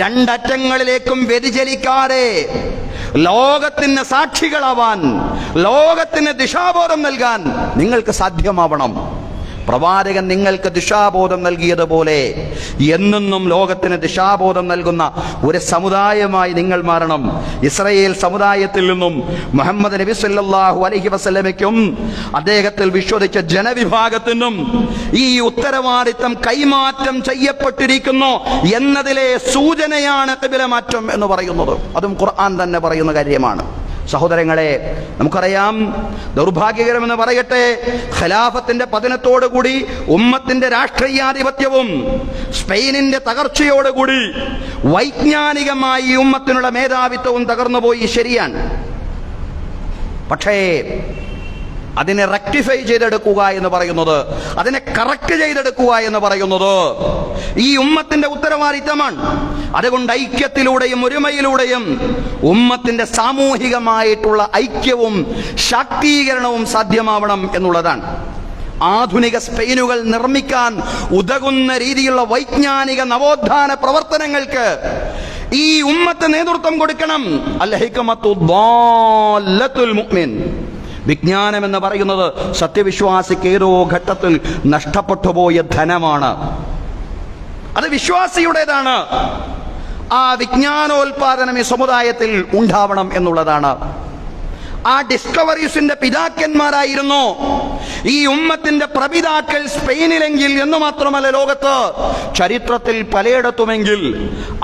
രണ്ടറ്റങ്ങളിലേക്കും വ്യതിചലിക്കാതെ ലോകത്തിന് സാക്ഷികളാവാൻ, ലോകത്തിന് ദിശാബോധം നൽകാൻ നിങ്ങൾക്ക് സാധ്യമാവണം. പ്രവാചകൻ നിങ്ങൾക്ക് ദിശാബോധം നൽകിയതുപോലെ എന്നെന്നും ലോകത്തിന് ദിശാബോധം നൽകുന്ന ഒരു സമുദായമായി നിങ്ങൾ മാറണം. ഇസ്രായേൽ സമുദായത്തിൽ നിന്നും മുഹമ്മദ് നബി സല്ലല്ലാഹു അലൈഹി വസല്ലമയ്ക്കും അദ്ദേഹത്തിൽ വിശ്വസിച്ച ജനവിഭാഗത്തിനും ഈ ഉത്തരവാദിത്തം കൈമാറ്റം ചെയ്യപ്പെട്ടിരിക്കുന്നു എന്നതിലെ സൂചനയാണ് ഖിബല മാറ്റം എന്ന് പറയുന്നത്. അതും ഖുർആൻ തന്നെ പറയുന്ന കാര്യമാണ്. സഹോദരങ്ങളെ, നമുക്കറിയാം, ദൗർഭാഗ്യകരമെന്ന് പറയട്ടെ, ഖിലാഫത്തിന്റെ പതനത്തോടുകൂടി ഉമ്മത്തിന്റെ രാഷ്ട്രീയാധിപത്യവും സ്പെയിനിന്റെ തകർച്ചയോടുകൂടി വൈജ്ഞാനികമായി ഈ ഉമ്മത്തിനുള്ള മേധാവിത്വവും തകർന്നുപോയി. ശരിയാണ്. പക്ഷേ അതിനെ റെക്ടിഫൈ ചെയ്തെടുക്കുക എന്ന് പറയുന്നത്, അതിനെ കറക്റ്റ് ചെയ്തെടുക്കുക എന്ന് പറയുന്നത് ഈ ഉമ്മത്തിന്റെ ഉത്തരവാദിത്തമാണ്. അതുകൊണ്ട് ഐക്യത്തിലൂടെയും ഒരുമയിലൂടെയും ഉമ്മത്തിന്റെ സാമൂഹികമായിട്ടുള്ള ഐക്യവും ശാക്തീകരണവും സാധ്യമാവണം എന്നുള്ളതാണ്. ആധുനിക സ്പെയിനുകൾ നിർമ്മിക്കാൻ ഉതകുന്ന രീതിയിലുള്ള വൈജ്ഞാനിക നവോത്ഥാന പ്രവർത്തനങ്ങൾക്ക് ഈ ഉമ്മത്ത് നേതൃത്വം കൊടുക്കണം. അൽ ഹിക്മത്തു ളാല്ലത്തുൽ മുഅ്മിൻ. വിജ്ഞാനം എന്ന് പറയുന്നത് സത്യവിശ്വാസിക്ക് ഏതോ ഘട്ടത്തിൽ നഷ്ടപ്പെട്ടുപോയ ധനമാണ്. അത് വിശ്വാസിയുടേതാണ്. ആ വിജ്ഞാനോൽപാദനം ഈ സമുദായത്തിൽ ഉണ്ടാവണം എന്നുള്ളതാണ്. ആ ഡിസ്കവറീസിന്റെ പിതാക്കന്മാരായിരുന്നു ഈ ഉമ്മത്തിന്റെ പ്രപിതാക്കൾ സ്പെയിനിലെങ്കിൽ എന്ന് മാത്രമല്ല ലോകത്ത് ചരിത്രത്തിൽ പലയിടത്തുമെങ്കിൽ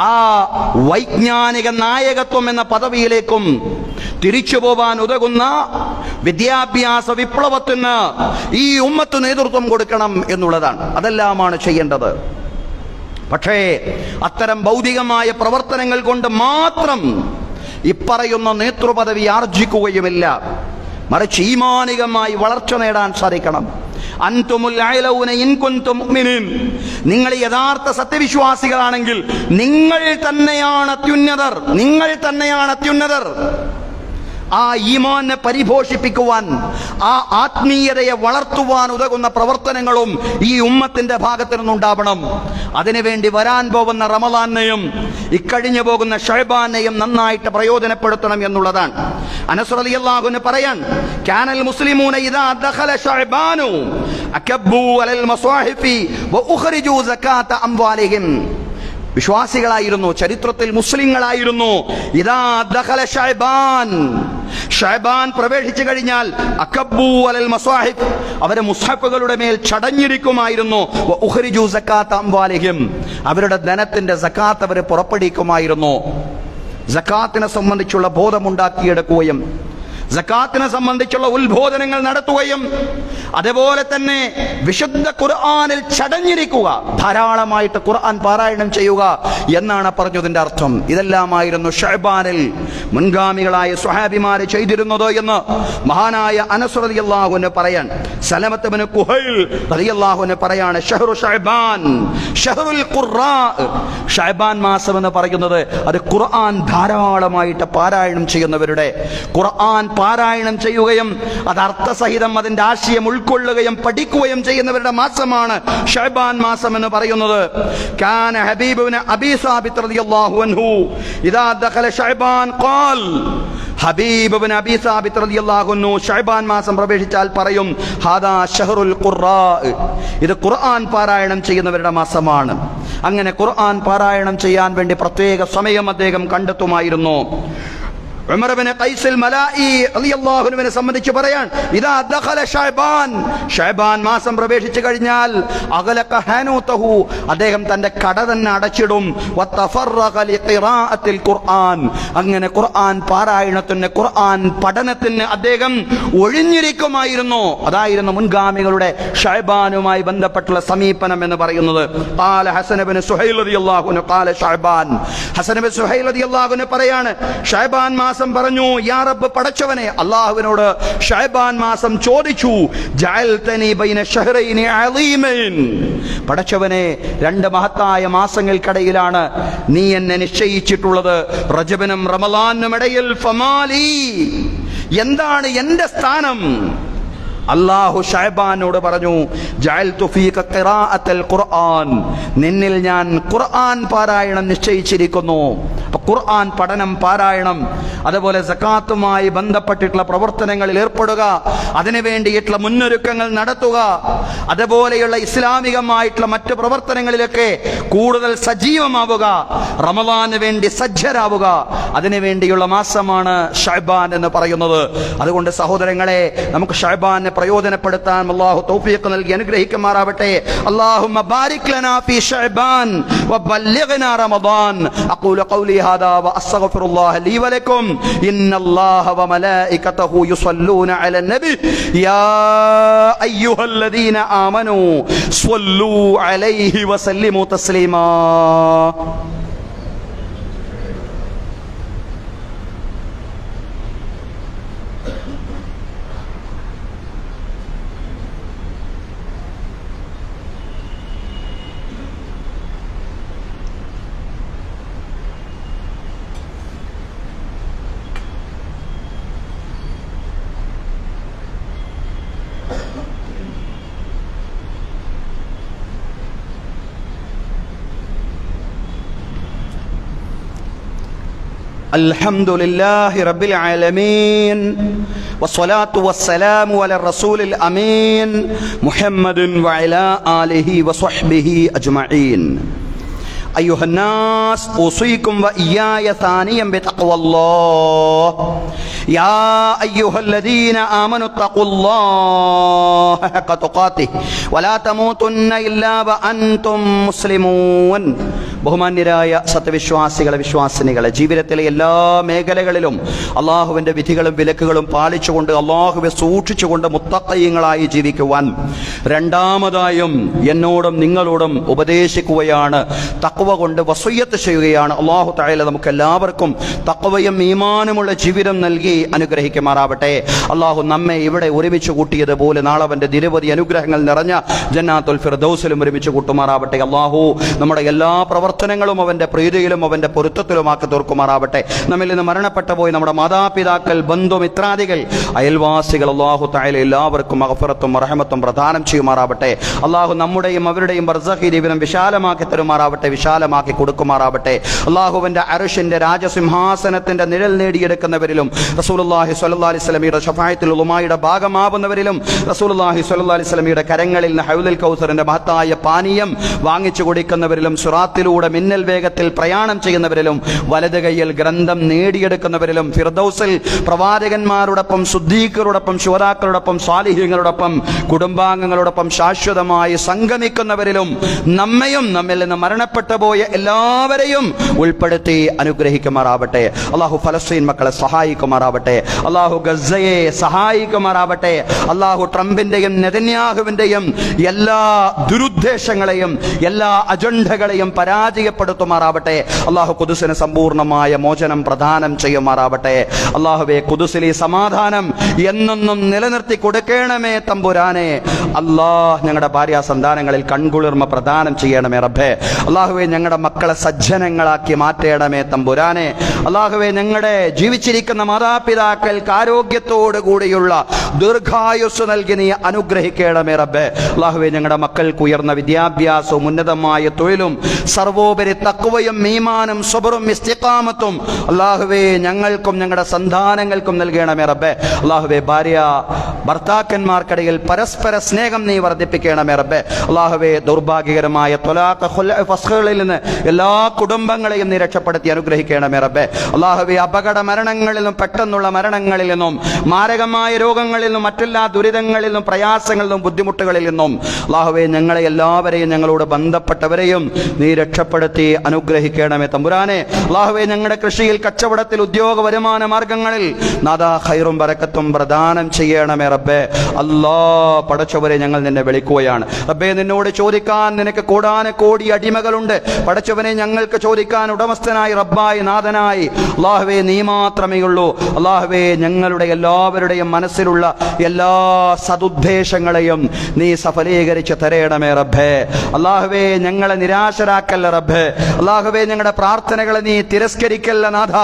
ആ വൈജ്ഞാനിക നായകത്വം എന്ന പദവിയിലേക്കും തിരിച്ചു പോവാൻ ഉതകുന്ന വിദ്യാഭ്യാസ വിപ്ലവത്തിന് ഈ ഉമ്മത്ത് നേതൃത്വം കൊടുക്കണം എന്നുള്ളതാണ്. അതെല്ലാമാണ് ചെയ്യേണ്ടത്. പക്ഷേ അത്തരം ഭൗതികമായ പ്രവർത്തനങ്ങൾ കൊണ്ട് മാത്രം ഇപ്പറയുന്ന നേതൃപദവി ആർജിക്കുകയുമില്ല. മറിച്ച് ഈമാനികമായി വളർച്ച നേടാൻ സാധിക്കണം. അൻതുമുൽ അഅലൗന ഇൻ കുൻതും മുഅ്മിനീൻ. നിങ്ങൾ യഥാർത്ഥ സത്യവിശ്വാസികളാണെങ്കിൽ നിങ്ങൾ തന്നെയാണ് അത്യുന്നതർ. നിങ്ങൾ തന്നെയാണ് അത്യുന്നതർ. ആ ഈമാനെ പരിപോഷിപ്പിക്കുവാൻ, ആ ആത്മീയതയെ വളർത്തുവാൻ ഉതകുന്ന പ്രവർത്തനങ്ങളും ഈ ഉമ്മത്തിന്റെ ഭാഗത്തു നിന്നുണ്ടാവണം. അതിനുവേണ്ടി വരാൻ പോകുന്ന റമളാനെയും ഇക്കഴിഞ്ഞു പോകുന്ന ശഅബാനെയും നന്നായിട്ട് പ്രയോജനപ്പെടുത്തണം എന്നുള്ളതാണ്. അനസ് റളിയല്ലാഹു അൻഹു പറയാൻ, കാനൽ മുസ്ലിമൂന ഇദാ ദഖല ശഅബാനു അകബ്ബു അലൽ മസാഹിഫി വഉഖ്രിജു സകാത അംവാലിഹിം. വിശ്വാസികളായിരുന്നു, ചരിത്രത്തിൽ മുസ്ലിങ്ങളായിരുന്നു. ഇദാ ദഖല ശഅബാൻ, ശഅബാൻ പ്രവേശിച്ചു കഴിഞ്ഞാൽ അകബ്ബു അലൽ മസാഹിഫ്, അവരെ മുസ്ഹഫുകളുടെ മേൽ ചടഞ്ഞിരിക്കുമായിരുന്നു. വഉഖ്രിജു സകാത അംവാലിഹിം, അവരുടെ ധനത്തിന്റെ സകാത്ത് അവർ പുറപ്പെടുവിക്കുമായിരുന്നു. സകാത്തിനെ സംബന്ധിച്ചുള്ള ബോധമുണ്ടാക്കിയെടുക്കുകയും സകാത്തിനെ സംബന്ധിച്ചുള്ള ഉത്ബോധനങ്ങൾ നടത്തുകയും അതുപോലെ തന്നെ വിശുദ്ധ ഖുർആനിൽ ചടഞ്ഞിരിക്കുക, ധാരാളമായിട്ട് ഖുർആൻ പാരായണം ചെയ്യുക എന്നാണ് പറഞ്ഞതിന്റെ അർത്ഥം. ഇതെല്ലാമായിരുന്നു ശഅബാനിൽ മുൻഗാമികളായ സ്വഹാബിമാരെ ചെയ്തിരുന്നത് എന്ന് മഹാനായ അനസ് റളിയല്ലാഹു അൻഹു പറയാൻ. സലമത്ത് ഇബ്നു കുഹൈൽ റളിയല്ലാഹു അൻഹു പറയാണ്, ഷഹ്റു ശഅബാൻ ഷഹ്റുൽ ഖുർആ. ശഅബാൻ മാസം എന്ന് പറയുന്നത് അത് ഖുർആൻ ധാരാളമായിട്ട് പാരായണം ചെയ്യുന്നവരുടെ, ഖുർആൻ പാരായണം ചെയ്യുകയും അത് അർത്ഥസഹിതം അതിന്റെ ആശയം ഉൾക്കൊള്ളുകയും പഠിക്കുകയും ചെയ്യുന്നവരുടെ മാസമാണ് ശഅബാൻ മാസം എന്ന് പറയുന്നത്. കാന ഹബീബ് ഇബ്നു അബീ സാബിത്ത് റളിയല്ലാഹു അൻഹു ഇദാ ദഖല ശഅബാൻ ഖാൽ, ഹബീബ് ഇബ്നു അബീ സാബിത്ത് റളിയല്ലാഹു അൻഹു ശഅബാൻ മാസം പ്രവേശിച്ചാൽ പറയും, ഹാദാ ശഹ്റുൽ ഖുർആ, ഇത് ഖുർആൻ പാരായണം ചെയ്യുന്നവരുടെ മാസമാണ്. അങ്ങനെ ഖുർആൻ പാരായണം ചെയ്യാൻ വേണ്ടി പ്രത്യേക സമയം അദ്ദേഹം കണ്ടെത്തുമായിരുന്നു. ഉമർ ഇബ്നു ഖൈസ് മലായി റളിയല്ലാഹു അൻഹുവിനെ സംബന്ധിച്ച് പറയാൻ, ഇദാ ദഖല ശഅബാൻ, ശഅബാൻ മാസം പ്രവേശിച്ചു കഴിഞ്ഞാൽ അഗ്ലഖ ഹനൂതഹു, അദ്ദേഹം തന്റെ കട തന്നെ അടച്ചിടും. വതഫറഖ ലിഖിറാഅത്തിൽ ഖുർആൻ, അങ്ങനെ ഖുർആൻ പാരായണത്തിന്, ഖുർആൻ പഠനത്തിന് അദ്ദേഹം ഒഴിഞ്ഞിരിക്കുമായിരുന്നു. അതായിരുന്നു മുൻഗാമികളുടെ ശഅബാനുമായി ബന്ധപ്പെട്ടുള്ള സമീപനം എന്ന് പറയുന്നത്. ഖാല ഹസൻ ഇബ്നു സുഹൈൽ റളിയല്ലാഹു അൻഹു ഖാല ശഅബാൻ, ഹസൻ ഇബ്നു സുഹൈൽ റളിയല്ലാഹു അൻഹു പറയാണ്, ശഅബാൻ മാസം പറഞ്ഞു, യാ റബ്ബ്, പടച്ചവനെ, അല്ലാഹുവിനോട് ശഅബാൻ മാസം ചോദിച്ചു, ജഅൽതനി ബൈന ശഹ്റൈനി അളീമൈൻ, പടച്ചവനെ, രണ്ട് മഹത്തായ മാസങ്ങൾക്കിടയിലാണ് നീ എന്നെ നിശ്ചയിച്ചിട്ടുള്ളത്, റജബിനും റമളാനും ഇടയിൽ. ഫമാലി, എന്താണ് എന്റെ സ്ഥാനം? അല്ലാഹു ശഅബാനോട് പറഞ്ഞു, ജഅൽതു ഫീക ഖിറാഅത്തൽ ഖുർആൻ, നിന്നിൽ ഞാൻ ഖുർആൻ പാരായണം നിശ്ചയിച്ചിരിക്കുന്നു. അപ്പോൾ ഖുർആൻ പഠനം, പാരായണം, അതുപോലെ സകാത്തുമായി ബന്ധപ്പെട്ടിട്ടുള്ള പ്രവർത്തനങ്ങളിൽ ഏർപ്പെടുക, അതിനു വേണ്ടിയിട്ടുള്ള മുന്നൊരുക്കങ്ങൾ നടത്തുക, അതുപോലെയുള്ള ഇസ്ലാമികമായിട്ടുള്ള മറ്റു പ്രവർത്തനങ്ങളിലൊക്കെ കൂടുതൽ സജീവമാവുക, റമളാന് വേണ്ടി സജ്ജരാവുക, അതിനു വേണ്ടിയുള്ള മാസമാണ് ശഅബാൻ എന്ന് പറയുന്നത്. അതുകൊണ്ട് സഹോദരങ്ങളെ, നമുക്ക് ശഅബാനെ പ്രയോജനപ്പെടുത്താൻ അല്ലാഹു തൗഫീഖ് നൽകി അനുഗ്രഹിക്കുമാറാവട്ടെ. അല്ലാഹുമ്മ ബാരിക് ലനാ ഫീ ശഅബാൻ വബല്ലിഗ്നാ റമളാൻ. അഖൂലു ഖൗലി ഹാദാ വഅസ്തഗ്ഫിറുല്ലാഹ ലീ വലക്കും. ഇന്നല്ലാഹ വമലായികതഹു യുസല്ലൂന അലൻ നബി യാ അയ്യുഹല്ലദീന ആമനൂ സ്വല്ലൂ അലൈഹി വസല്ലിമു തസ്ലീമാ. الحمد لله رب العالمين والصلاة والسلام على الرسول الأمين محمد وعلى آله وصحبه أجمعين. أيها الناس، أوصيكم وإياي ثانيا بتقوى الله. يا أيها الذين آمنوا اتقوا الله حق تقاته ولا تموتن إلا وأنتم مسلمون. ബഹുമാന്യരായ സത്യവിശ്വാസികളെ, വിശ്വാസിനികളെ, ജീവിതത്തിലെ എല്ലാ മേഖലകളിലും അള്ളാഹുവിൻ്റെ വിധികളും വിലക്കുകളും പാലിച്ചുകൊണ്ട്, അള്ളാഹുവെ സൂക്ഷിച്ചുകൊണ്ട് മുത്തഖീങ്ങളായി ജീവിക്കുവാൻ രണ്ടാമതായും എന്നോടും നിങ്ങളോടും ഉപദേശിക്കുകയാണ്, തഖ്വ കൊണ്ട് വസിയ്യത്ത് ചെയ്യുകയാണ്. അള്ളാഹു തആല നമുക്ക് എല്ലാവർക്കും തഖ്വയും ഈമാനുമുള്ള ജീവിതം നൽകി അനുഗ്രഹിക്കുമാറാവട്ടെ. അള്ളാഹു നമ്മെ ഇവിടെ ഒരുമിച്ച് കൂട്ടിയതുപോലെ നാളെ അവൻ്റെ നിരവധി അനുഗ്രഹങ്ങൾ നിറഞ്ഞ ജന്നാത്തുൽ ഫിർദൗസിലും ഒരുമിച്ച് കൂട്ടുമാറാവട്ടെ. അള്ളാഹു നമ്മുടെ എല്ലാ പ്രവർത്തനങ്ങളും അവൻ്റെ പ്രീതിയിലും അവൻ്റെ പൊരുത്തത്തിലുമാക്കി തീർക്കുമാറാവട്ടെ. നമ്മിൽ നിന്ന് മരണപ്പെട്ടു പോയി നമ്മുടെ മാതാപിതാക്കൾ, ബന്ധുമിത്രാദികൾ, അയൽവാസികൾ അല്ലാഹു തആല എല്ലാവർക്കും മഗ്ഫിറത്തും റഹ്മത്തും പ്രദാനം ചെയ്യുമാറാവട്ടെ. അല്ലാഹു നമ്മുടെയും അവരുടെയും ബർസഖി ജീവിതം വിശാലമാക്കി തരുമാറാവട്ടെ, വിശാലമാക്കി കൊടുക്കുമാറാവട്ടെ. അല്ലാഹുവിൻ്റെ അർശിൻ്റെ രാജസിംഹാസനത്തിൻ്റെ നിഴൽ നേടിയെടുക്കുന്നവരിലും റസൂലുള്ളാഹി സ്വല്ലല്ലാഹി അലൈഹി വസല്ലമയുടെ ശഫാഅത്തുൽ ഉലമായുടെ ഭാഗമാവുന്നവരിലും റസൂലുള്ളാഹി സ്വല്ലല്ലാഹി അലൈഹി വസല്ലമയുടെ കരങ്ങളിൽ നിന്ന് ഹൗലുൽ കൗസറിന്റെ മഹത്തായ പാനീയം വാങ്ങിച്ചു കുടിക്കുന്നവരിലും സിറാത്തിലൂടെ മിന്നൽ വേഗത്തിൽ പ്രയാണം ചെയ്യുന്നവരിലും വലത് കൈയിൽ ഗ്രന്ഥം നേടിയെടുക്കുന്നവരിലും ഫിർദൗസിൽ പ്രവാചകന്മാരോടൊപ്പം സുദ്ദീഖരോടൊപ്പം ശുഹദാക്കളോടൊപ്പം സാലിഹീങ്ങളോടൊപ്പം കുടുംബാംഗങ്ങളോടൊപ്പം ശാശ്വതമായി സംഗമിക്കുന്നവരിലും നമ്മയും നമ്മിൽ നിന്ന് മരണപ്പെട്ടു പോയ എല്ലാവരെയും ഉൾപ്പെടുത്തി അനുഗ്രഹിക്കുമാറാവട്ടെ. അല്ലാഹു ഫലസ്തീൻ മക്കളെ സഹായിക്കുമാറാവട്ടെ. അല്ലാഹു ഗസയെ സഹായിക്കുമാറാവട്ടെ. അല്ലാഹു ട്രംപിന്റെയും നെതന്യാഹുവിന്റെയും എല്ലാ ദുരുദ്ദേശങ്ങളെയും എല്ലാ അജണ്ടകളെയും പരാജയപ്പെടുത്തുമാറാവട്ടെ. അല്ലാഹു ഖുദ്സിന് സമ്പൂർണ്ണമായ മോചനം പ്രദാനം ചെയ്യുമാറാവട്ടെ. അല്ലാഹുവേ, ഖുദ്സിലെ സമാധാനം എന്നെന്നും നിലനിർത്തി കൊടുക്കണമേ തമ്പുരാനെ. അല്ലാഹ് ഞങ്ങളുടെ ഭാര്യ സന്താനങ്ങളിൽ കൺകുളിർമ പ്രദാനം ചെയ്യണമേ റബ്ബേ. അല്ലാഹുവേ, ഞങ്ങളുടെ മക്കളെ സജ്ജനങ്ങളാക്കി മാറ്റണമേ തമ്പുരാനെ. അല്ലാഹുവേ, ഞങ്ങളുടെ ജീവിച്ചിരിക്കുന്ന മാതാപിതാക്കൾക്ക് ആരോഗ്യത്തോടു കൂടിയുള്ള ദീർഘായുസ് നൽകി നീ അനുഗ്രഹിക്കണമേ റബ്ബേ. അല്ലാഹുവേ, ഞങ്ങളുടെ മക്കൾക്ക് ഉയർന്ന വിദ്യാഭ്യാസവും ഉന്നതമായ തൊഴിലും സർവോപരി തഖ്വയും ഈമാനും സബറും ഇസ്തിഖാമത്തും അല്ലാഹുവേ ഞങ്ങൾക്കും ഞങ്ങളുടെ സന്താനങ്ങൾക്കും നൽകണമേ റബ്ബേ. അല്ലാഹുവേ, ഭാര്യ ഭർത്താക്കന്മാർക്കിടയിൽ പരസ്പര സ്നേഹം നീ വർദ്ധിപ്പിക്കണമേ റബ്ബേ. അല്ലാഹുവേ, ദൗർഭാഗ്യകരമായ ത്വലാഖ് ഫസ്ഖുകളിൽ നിന്ന് എല്ലാ കുടുംബങ്ങളെയും നീ രക്ഷപ്പെടുത്തി അനുഗ്രഹിക്കണമേ റബ്ബേ. അല്ലാഹുവേ, അപകട മരണങ്ങളിൽ നിന്നും പെട്ടെന്നുള്ള മരണങ്ങളിൽ നിന്നും മാരകമായ രോഗങ്ങളിൽ നിന്നും മറ്റെല്ലാ ദുരിതങ്ങളിൽ നിന്നും പ്രയാസങ്ങളിൽ നിന്നും ബുദ്ധിമുട്ടുകളിൽ നിന്നും അല്ലാഹുവേ ഞങ്ങളെ എല്ലാവരെയും ഞങ്ങളോട് ബന്ധപ്പെട്ടവരെയും നീ രക്ഷപ്പെടുത്തി അനുഗ്രഹിക്കണമേ തമ്പുരാനെ. അല്ലാഹുവേ, ഞങ്ങളുടെ കൃഷിയിൽ, കച്ചവടത്തിൽ, ഉദ്യോഗ വരുമാന മാർഗങ്ങളിൽ നാദാ ഖൈറും ബറക്കത്തും പ്രദാനം ചെയ്യണമേ റബ്ബേ. അല്ലാഹ് പടച്ചവരെ, ഞങ്ങൾ നിന്നെ വിളിക്കുകയാണ് റബ്ബേ. നിന്നോട് ചോദിക്കാൻ നിനക്ക് കോടാനകോടി അടിമകളുണ്ട് പടച്ചവനെ. ഞങ്ങൾക്ക് ചോദിക്കാൻ ഉടമസ്ഥനായി റബ്ബായി നാഥനായി അല്ലാഹുവേ നീ മാത്രമേ ഉള്ളൂ. അല്ലാഹുവേ, ഞങ്ങളുടെ എല്ലാവരുടെയും മനസ്സിലുള്ള എല്ലാ സതുദ്ദേശങ്ങളെയും നീ സഫലീകരിച്ച് തരയണമേ റബ്ബേ. അല്ലാഹുവേ, ഞങ്ങളെ നിരാശരാക്കല്ല റബ്ബേ. അല്ലാഹുവേ, ഞങ്ങളുടെ പ്രാർത്ഥനകളെ നീ തിരസ്കരിക്കല്ല നാഥ.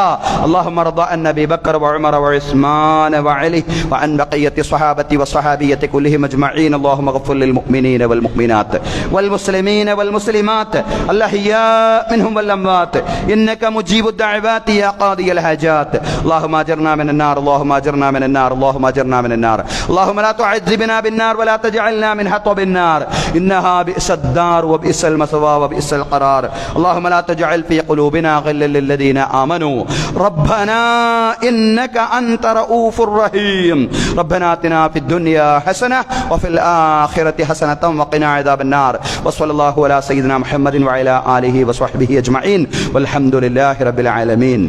അല്ലാഹുമ്മ റദ്ദ അൻ നബി ബക്കർ വഉമർ വഉസ്മാൻ വഅലി വഅൻ ബഖിയത്തി സ്വഹാബത്തി വസ്വഹാബിയത്തി കുല്ലിഹിം അജ്മഈൻ. അല്ലാഹുമ്മ ഗഫിർ ലിൽ മുഅ്മിനീന വൽ മുഅ്മിനാത്ത് വൽ മുസ്ലിമീന വൽ മുസ്ലിമാത്ത് അൽഹയ്യാ മിൻഹും വൽ അംവാത്ത് ഇന്നക മുജീബു ദഅവാതി യാ ഖാദിയൽ ഹാജാത്ത്. അല്ലാഹുമ്മ അജിർനാ മിനൻ നാർ, അല്ലാഹുമ്മ അജിർനാ മിനൻ നാർ, അല്ലാഹുമ്മ അജിർനാ മിനൻ നാർ. അല്ലാഹുമ്മ ലാ തുഅദ്ദിബ്നാ ബിൻ നാർ വലാ തജഅൽനാ മിൻ ഹത്ബിൻ നാർ ഇന്നഹാ ബിഅസദ് ദാർ വബിഅസൽ മസ്വാ വബിഅസൽ ഖറാർ. അല്ലാഹുമ്മ ലാ തജഅൽ ഫീ ഖുലൂബിനാ ഗില്ലൽ ലില്ലദീന ആമനൂ റബ്ബനാ ഇന്നക അൻത റഊഫുർ റഹീം. റബ്ബനാ ആതിനാ ഫിദ് ദുനിയാ ഹസനഹ വഫിൽ ആഖിറതി ഹസനതൻ വഖിനാ അദാബൻ നാർ. വസ്സല്ലല്ലാഹു അലാ സയ്യിദിനാ മുഹമ്മദിൻ വഅലാ ആലിഹി വസ്വഹ്ബിഹി അജ്മഈൻ വൽഹംദുലില്ലാഹി റബ്ബിൽ ആലമീൻ.